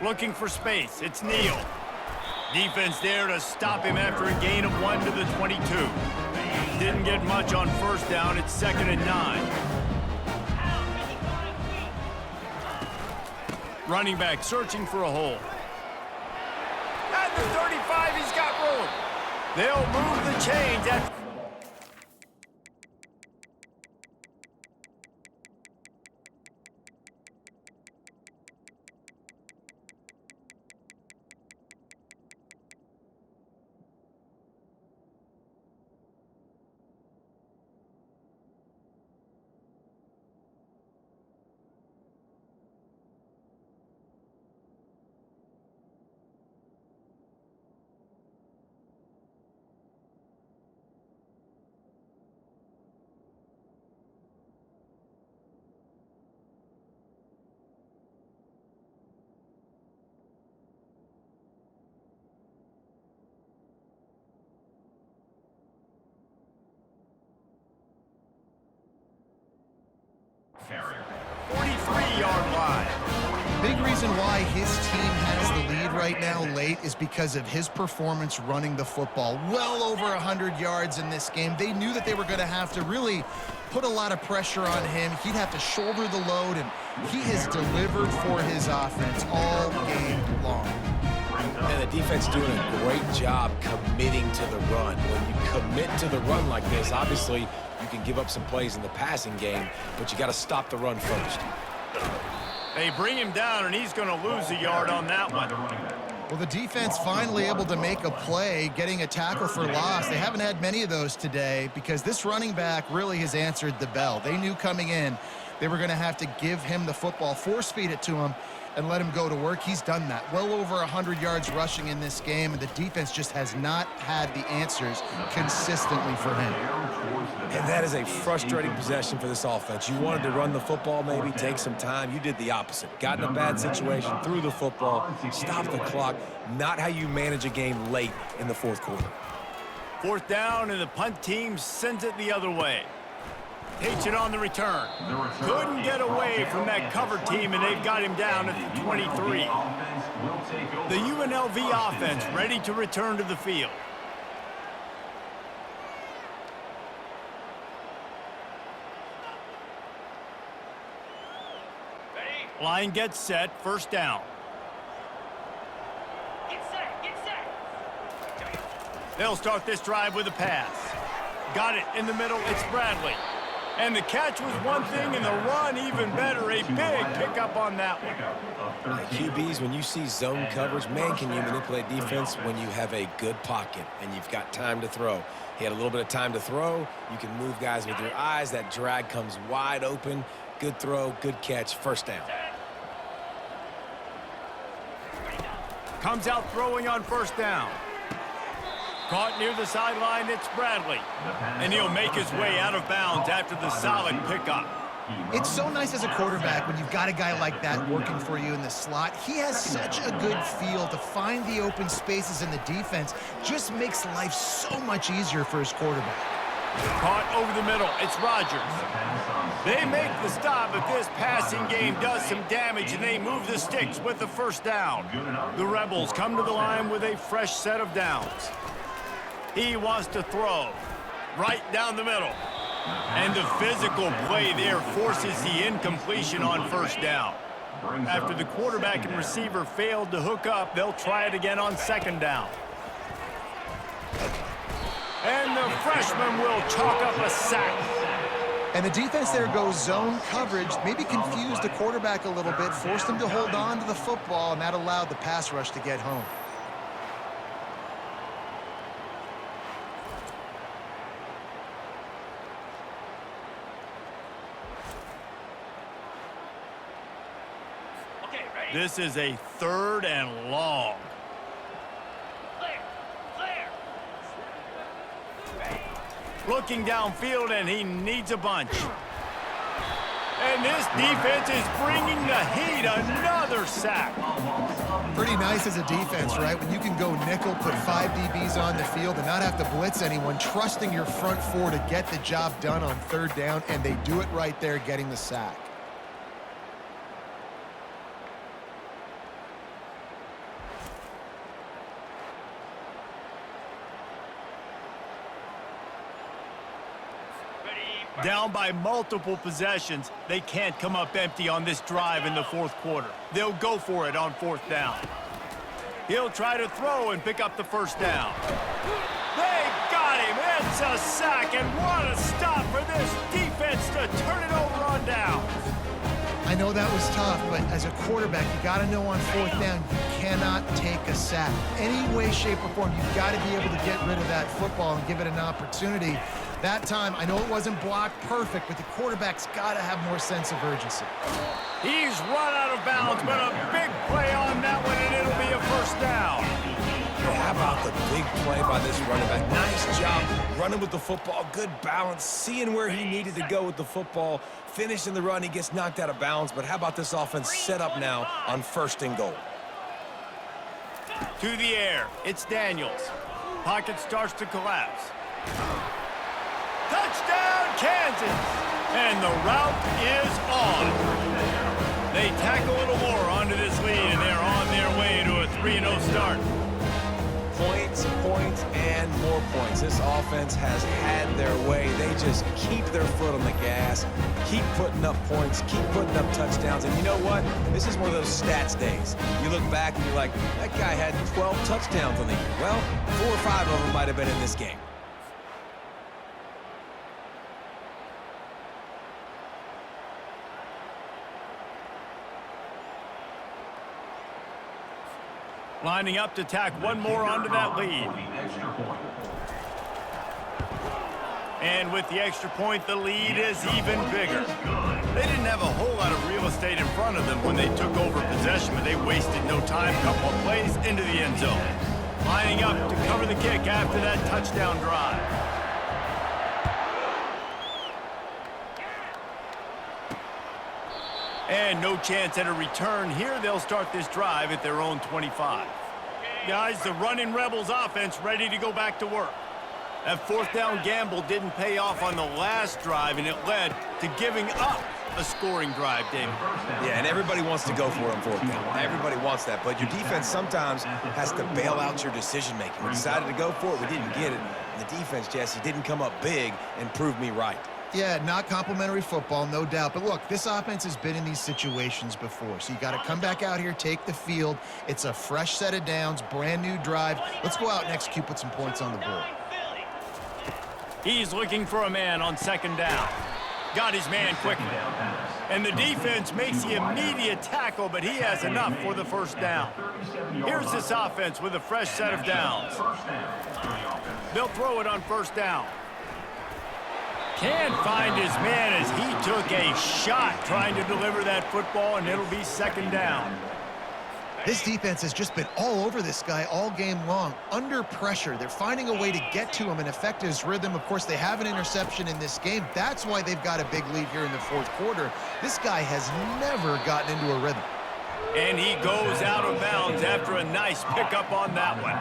Looking for space. It's Neal. Defense there to stop him after a gain of 1 to the 22. Didn't get much on first down. It's 2nd and 9. Running back searching for a hole. At the 35, he's got room. They'll move the chains. Carrier. 43-yard line. Big reason why his team has the lead right now late is because of his performance running the football. Well over 100 yards in this game. They knew that they were going to have to really put a lot of pressure on him. He'd have to shoulder the load, and he has delivered for his offense all game long. And the defense doing a great job committing to the run. When you commit to the run like this, obviously you can give up some plays in the passing game, but you got to stop the run first. They bring him down, and he's going to lose a yard on that one. Well, the defense finally able to make a play, getting a tackle for loss. They haven't had many of those today because this running back really has answered the bell. They knew coming in they were going to have to give him the football, force feed it to him, and let him go to work. He's done that. Well over 100 yards rushing in this game, and the defense just has not had the answers consistently for him. And that is a frustrating possession for this offense. You wanted to run the football, maybe take some time. You did the opposite. Got in a bad situation, threw the football, stopped the clock. Not how you manage a game late in the fourth quarter. 4th down, and the punt team sends it the other way. Takes it on the return. Couldn't get away from that cover team, and they've got him down at the 23. The UNLV offense ready to return to the field. Line gets set, 1st down. Get set. They'll start this drive with a pass. Got it in the middle, it's Bradley. And the catch was one thing, and the run even better. A big pickup on that one. QBs, when you see zone coverage, man, can you manipulate defense when you have a good pocket and you've got time to throw. He had a little bit of time to throw. You can move guys with your eyes. That drag comes wide open. Good throw, good catch, 1st down. Comes out throwing on first down. Caught near the sideline, it's Bradley. And he'll make his way out of bounds after the solid pickup. It's so nice as a quarterback when you've got a guy like that working for you in the slot. He has such a good feel to find the open spaces in the defense. Just makes life so much easier for his quarterback. Caught over the middle, it's Rodgers. They make the stop, but this passing game does some damage, and they move the sticks with the first down. The Rebels come to the line with a fresh set of downs. He wants to throw right down the middle. And the physical play there forces the incompletion on first down. After the quarterback and receiver failed to hook up, they'll try it again on second down. And the freshman will chalk up a sack. And the defense there goes zone coverage, maybe confused the quarterback a little bit, forced him to hold on to the football, and that allowed the pass rush to get home. This is a 3rd and long. Clear. Looking downfield, and he needs a bunch. And this defense is bringing the heat. Another sack. Pretty nice as a defense, right? When you can go nickel, put 5 DBs on the field and not have to blitz anyone, trusting your front 4 to get the job done on 3rd down, and they do it right there, getting the sack. Down by multiple possessions, they can't come up empty on this drive in the 4th quarter. They'll go for it on 4th down. He'll try to throw and pick up the first down. They got him. It's a sack, and what a stop for this defense to turn it over on downs. I know that was tough, but as a quarterback, you got to know on 4th down, you cannot take a sack. Any way, shape, or form, you've got to be able to get rid of that football and give it an opportunity. That time, I know it wasn't blocked perfect, but the quarterback's got to have more sense of urgency. He's run out of bounds, but a big play on that one, and it'll be a first down. How about the big play by this running back? Nice job running with the football, good balance, seeing where he needed to go with the football, finishing the run. He gets knocked out of bounds, but how about this offense set up now on 1st and goal? To the air, it's Daniels. Pocket starts to collapse. Touchdown, Kansas! And the route is on. They tack a little more onto this lead, and they're on their way to a 3-0 start. Points, and more points. This offense has had their way. They just keep their foot on the gas, keep putting up points, keep putting up touchdowns. And you know what? This is one of those stats days. You look back and you're like, that guy had 12 touchdowns on the year. Well, 4 or 5 of them might have been in this game. Lining up to tack one more onto that lead. And with the extra point, the lead is even bigger. They didn't have a whole lot of real estate in front of them when they took over possession, but they wasted no time. Couple of plays into the end zone. Lining up to cover the kick after that touchdown drive. And no chance at a return here. They'll start this drive at their own 25. Guys, the running Rebels offense ready to go back to work. That 4th down gamble didn't pay off on the last drive, and it led to giving up a scoring drive, David. Yeah, and everybody wants to go for it on 4th down. Everybody wants that, but your defense sometimes has to bail out your decision-making. We decided to go for it. We didn't get it. And the defense, Jesse, didn't come up big and prove me right. Yeah, not complimentary football, no doubt. But look, this offense has been in these situations before. So you got to come back out here, take the field. It's a fresh set of downs, brand new drive. Let's go out and execute, put some points on the board. He's looking for a man on 2nd down. Got his man quickly. And the defense makes the immediate tackle, but he has enough for the first down. Here's this offense with a fresh set of downs. They'll throw it on 1st down. Can't find his man as he took a shot trying to deliver that football, and it'll be 2nd down. This defense has just been all over this guy all game long. Under pressure, they're finding a way to get to him and affect his rhythm. Of course, they have an interception in this game. That's why they've got a big lead here in the fourth quarter. This guy has never gotten into a rhythm. And he goes out of bounds after a nice pickup on that one.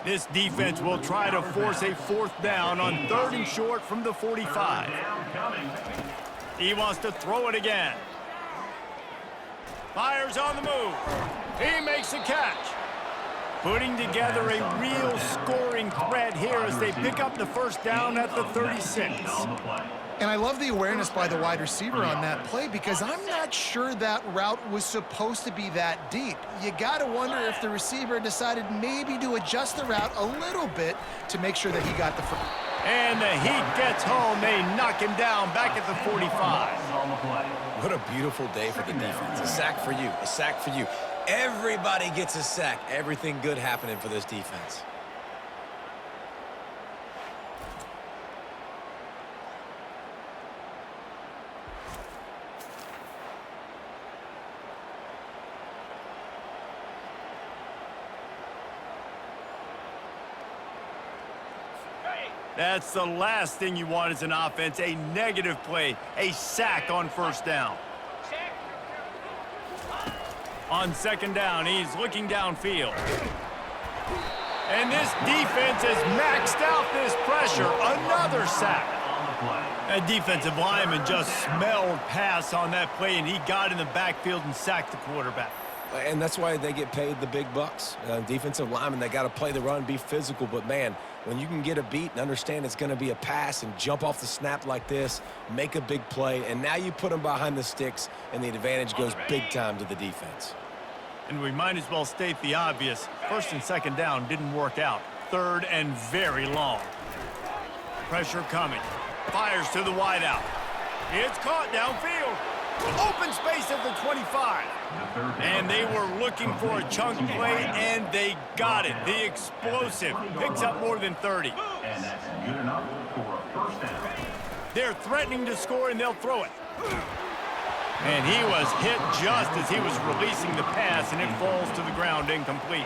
This defense will try to force a fourth down on 3rd and short from the 45. He wants to throw it again. Fires on the move. He makes a catch. Putting together a real scoring threat here as they pick up the first down at the 36. And I love the awareness by the wide receiver on that play because I'm not sure that route was supposed to be that deep. You got to wonder if the receiver decided maybe to adjust the route a little bit to make sure that he got the first. And the Heat gets home. They knock him down back at the 45. What a beautiful day for the defense. A sack for you, a sack for you. Everybody gets a sack. Everything good happening for this defense. That's the last thing you want as an offense, a negative play, a sack on first down. On 2nd down, he's looking downfield. And this defense has maxed out this pressure. Another sack. That defensive lineman just smelled pass on that play, and he got in the backfield and sacked the quarterback. And that's why they get paid the big bucks. Defensive linemen, they got to play the run, be physical. But, man, when you can get a beat and understand it's going to be a pass and jump off the snap like this, make a big play, and now you put them behind the sticks, and the advantage goes big time to the defense. And we might as well state the obvious. 1st and 2nd down didn't work out. 3rd and very long. Pressure coming. Fires to the wideout. It's caught downfield. Open space at the 25. And they were looking for a chunk play, and they got it. The explosive picks up more than 30. And that's good enough for a first down. They're threatening to score, and they'll throw it. And he was hit just as he was releasing the pass, and it falls to the ground incomplete.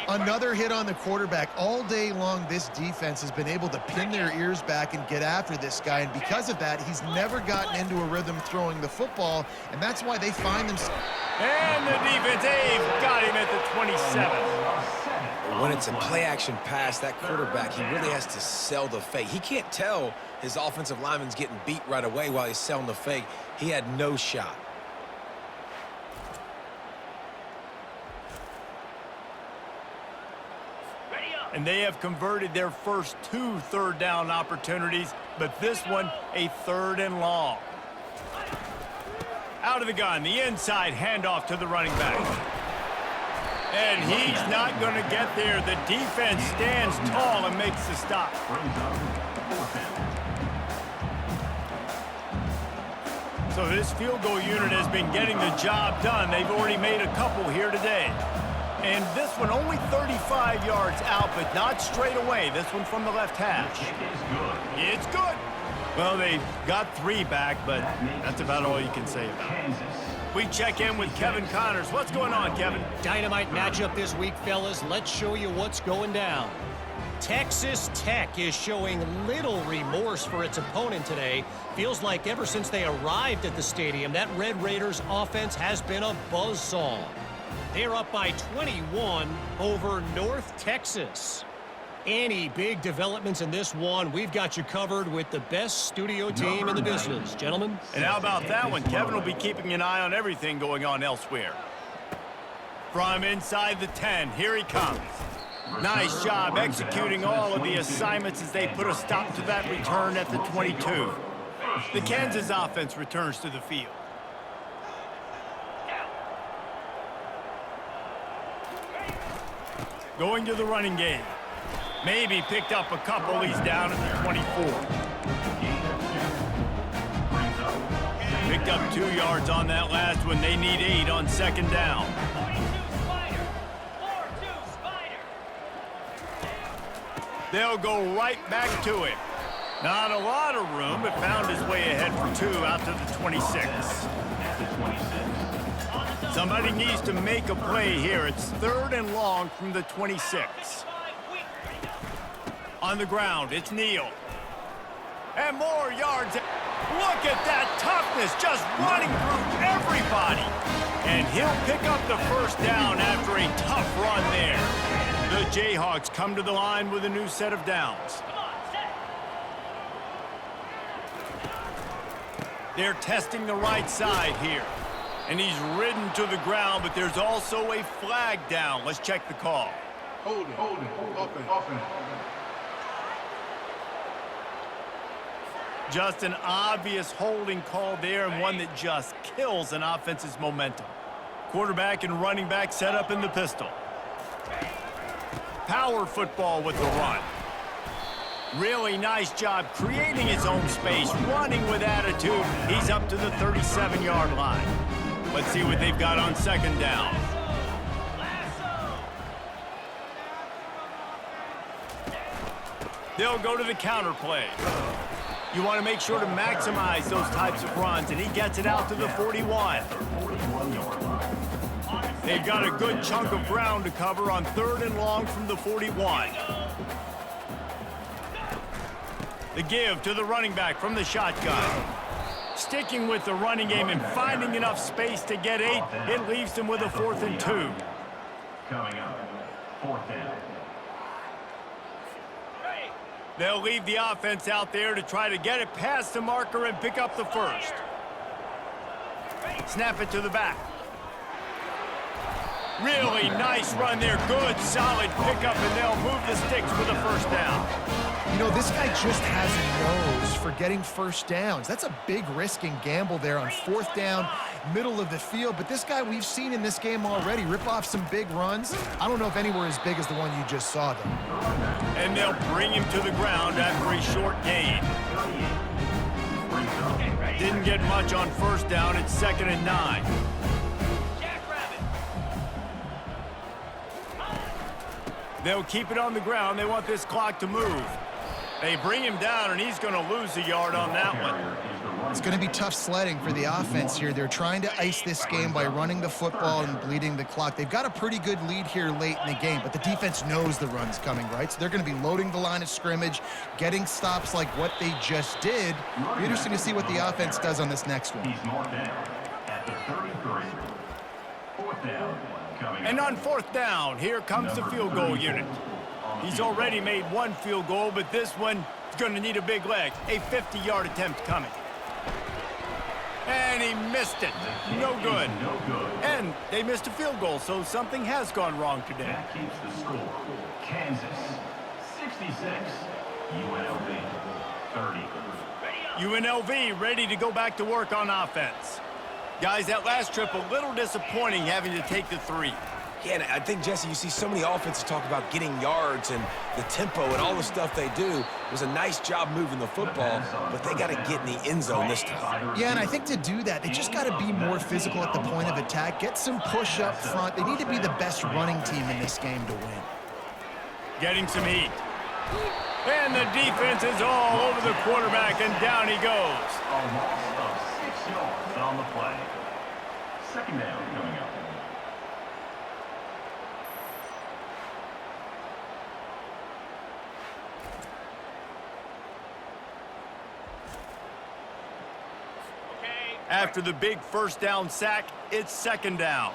Another hit on the quarterback. All day long, this defense has been able to pin their ears back and get after this guy, and because of that, he's never gotten into a rhythm throwing the football, and that's why they find themselves. And the defense, they've got him at the 27. When it's a play-action pass, that quarterback, he really has to sell the fake. He can't tell his offensive lineman's getting beat right away while he's selling the fake. He had no shot. And they have converted their first 2 third down opportunities, but this one a 3rd and long. Out of the gun, the inside handoff to the running back. And he's not going to get there. The defense stands tall and makes the stop. So this field goal unit has been getting the job done. They've already made a couple here today. And this one only 35 yards out, but not straight away. This one from the left hash. It's good. Well, they got 3 back, but that's about all you can say about it. We check in with Kevin Connors. What's going on, Kevin? Dynamite matchup this week, fellas. Let's show you what's going down. Texas Tech is showing little remorse for its opponent today. Feels like ever since they arrived at the stadium, that Red Raiders offense has been a buzzsaw. They're up by 21 over North Texas. Any big developments in this one, we've got you covered with the best studio team in the business, gentlemen. And how about that one? Kevin will be keeping an eye on everything going on elsewhere. From inside the 10, here he comes. Nice job executing all of the assignments as they put a stop to that return at the 22. The Kansas offense returns to the field. Going to the running game. Maybe picked up a couple. He's down at the 24. Picked up 2 yards on that last one. They need 8 on 2nd down. They'll go right back to it. Not a lot of room, but found his way ahead for 2 out to the 26. Somebody needs to make a play here. It's 3rd and long from the 26. On the ground, it's Neal. And more yards. Look at that toughness, just running through everybody. And he'll pick up the first down after a tough run there. The Jayhawks come to the line with a new set of downs. They're testing the right side here. And he's ridden to the ground, but there's also a flag down. Let's check the call. Hold it. Offense. Just an obvious holding call there, and one that just kills an offense's momentum. Quarterback and running back set up in the pistol. Power football with the run. Really nice job creating his own space, running with attitude. He's up to the 37-yard line. Let's see what they've got on 2nd down. They'll go to the counter play. You want to make sure to maximize those types of runs, and he gets it out to the 41. They've got a good chunk of ground to cover on 3rd and long from the 41. The give to the running back from the shotgun. Sticking with the running game and finding enough space to get 8, it leaves them with a 4th and 2. Coming up, 4th down. They'll leave the offense out there to try to get it past the marker and pick up the first. Snap it to the back. Really nice run there. Good, solid pickup, and they'll move the sticks for the first down. You know, this guy just has a nose for getting first downs. That's a big risk and gamble there on 4th down, middle of the field. But this guy we've seen in this game already rip off some big runs. I don't know if anywhere as big as the one you just saw, though. And they'll bring him to the ground after a short gain. Didn't get much on 1st down. It's 2nd and 9. They'll keep it on the ground. They want this clock to move. They bring him down, and he's going to lose a yard on that one. It's going to be tough sledding for the offense here. They're trying to ice this game by running the football and bleeding the clock. They've got a pretty good lead here late in the game, but the defense knows the run's coming, right? So they're going to be loading the line of scrimmage, getting stops like what they just did. It'll be interesting to see what the offense does on this next one. He's marked down at the 33. 4th down. And on 4th down, here comes the field goal unit. He's already made 1 field goal, but this one is going to need a big leg. A 50-yard attempt coming. And he missed it. No good. And they missed a field goal, so something has gone wrong today. That keeps the score. Kansas, 66. UNLV, 30. UNLV ready to go back to work on offense. Guys, that last trip a little disappointing having to take the 3. Yeah, and I think, Jesse, you see so many offenses talk about getting yards and the tempo and all the stuff they do. It was a nice job moving the football, but they got to get in the end zone this time. Yeah, and I think to do that, they just got to be more physical at the point of attack, get some push up front. They need to be the best running team in this game to win. Getting some heat. And the defense is all over the quarterback, and down he goes. A loss of 6 yards on the play. 2nd down coming up. After the big 1st down sack, it's 2nd down.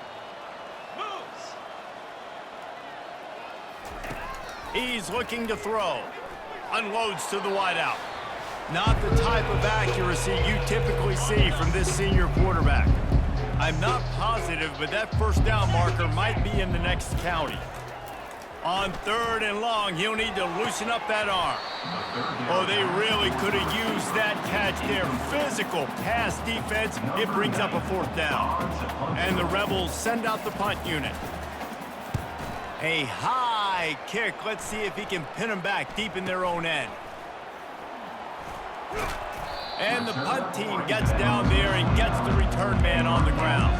He's looking to throw. Unloads to the wideout. Not the type of accuracy you typically see from this senior quarterback. I'm not positive, but that 1st down marker might be in the next county. On 3rd and long, he'll need to loosen up that arm. Oh, they really could have used that catch there. Physical pass defense. It brings up a 4th down. And the Rebels send out the punt unit. A high kick. Let's see if he can pin them back deep in their own end. And the punt team gets down there and gets the return man on the ground.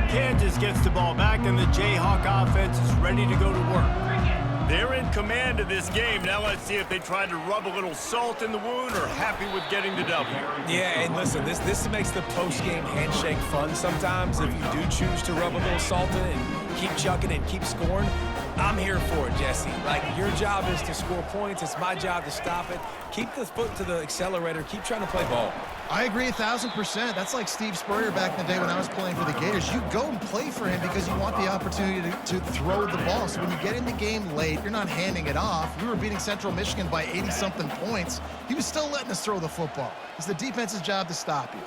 Kansas gets the ball back, and the Jayhawk offense is ready to go to work. They're in command of this game. Now let's see if they try to rub a little salt in the wound or happy with getting the W. Yeah, and listen, this makes the post-game handshake fun sometimes. If you do choose to rub a little salt in it and keep chucking and keep scoring, I'm here for it, Jesse. Like, your job is to score points. It's my job to stop it. Keep the foot to the accelerator. Keep trying to play ball. I agree 1,000%. That's like Steve Spurrier back in the day when I was playing for the Gators. You go and play for him because you want the opportunity to throw the ball. So when you get in the game late, you're not handing it off. We were beating Central Michigan by 80-something points. He was still letting us throw the football. It's the defense's job to stop you.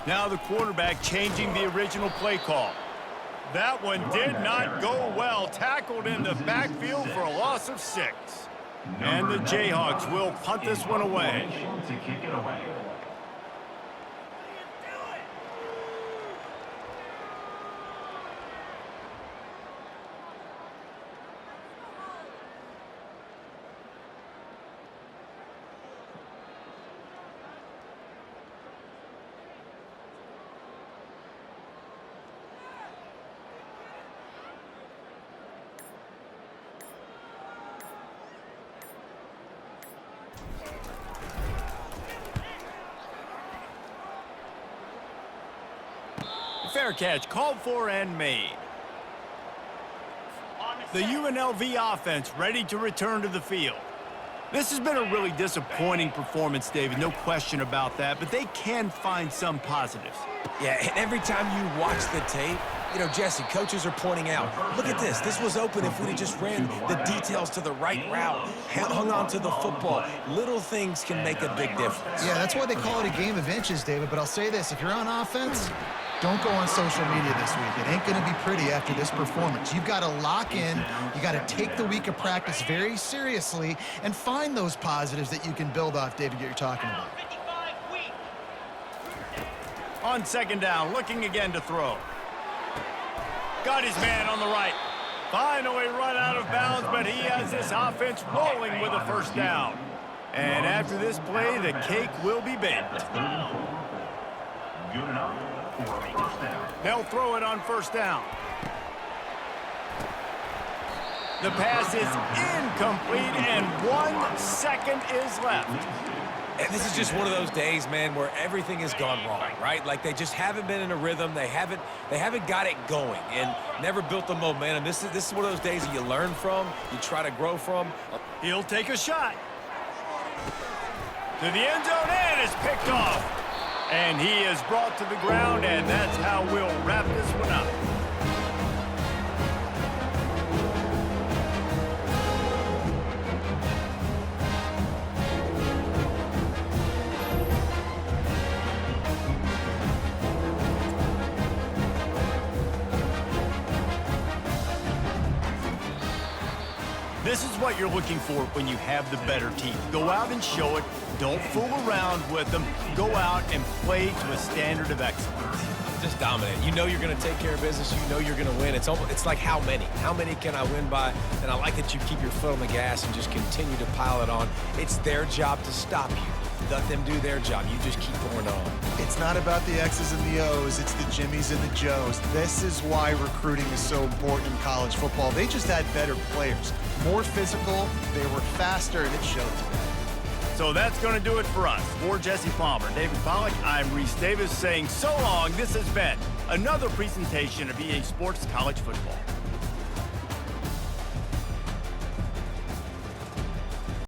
Now the quarterback changing the original play call. That one did not go well. Tackled in the backfield for a loss of 6. And the Jayhawks will punt this one away. To kick it away. Fair catch, called for and made. The UNLV offense ready to return to the field. This has been a really disappointing performance, David, no question about that, but they can find some positives. Yeah, and every time you watch the tape, you know, Jesse, coaches are pointing out, look at this. This was open if we just ran the details to the right route, hung on to the football. Little things can make a big difference. Yeah, that's why they call it a game of inches, David. But I'll say this, if you're on offense, don't go on social media this week. It ain't going to be pretty after this performance. You've got to lock in. You got to take the week of practice very seriously and find those positives that you can build off, David, that you're talking about. On second down, looking again to throw. Got his man on the right. Finally run out of bounds, but he has this offense rolling with a first down. And after this play, the cake will be baked. Good enough for a first down. They'll throw it on first down. The pass is incomplete, and 1 second is left. And this is just one of those days, man, where everything has gone wrong, right? Like, they just haven't been in a rhythm. They haven't got it going and never built the momentum. This is one of those days that you learn from, you try to grow from. He'll take a shot. To the end zone, and is picked off. And he is brought to the ground, and that's how we'll wrap this one up. This is what you're looking for when you have the better team. Go out and show it. Don't fool around with them. Go out and play to a standard of excellence. Just dominate. You know you're going to take care of business. You know you're going to win. It's like how many? How many can I win by? And I like that you keep your foot on the gas and just continue to pile it on. It's their job to stop you. Let them do their job. You just keep going on. It's not about the X's and the O's. It's the Jimmies and the Joes. This is why recruiting is so important in college football. They just had better players. More physical, they were faster, and it showed today. So that's going to do it for us. For Jesse Palmer, David Pollack, I'm Reese Davis saying so long. This has been another presentation of EA Sports College Football.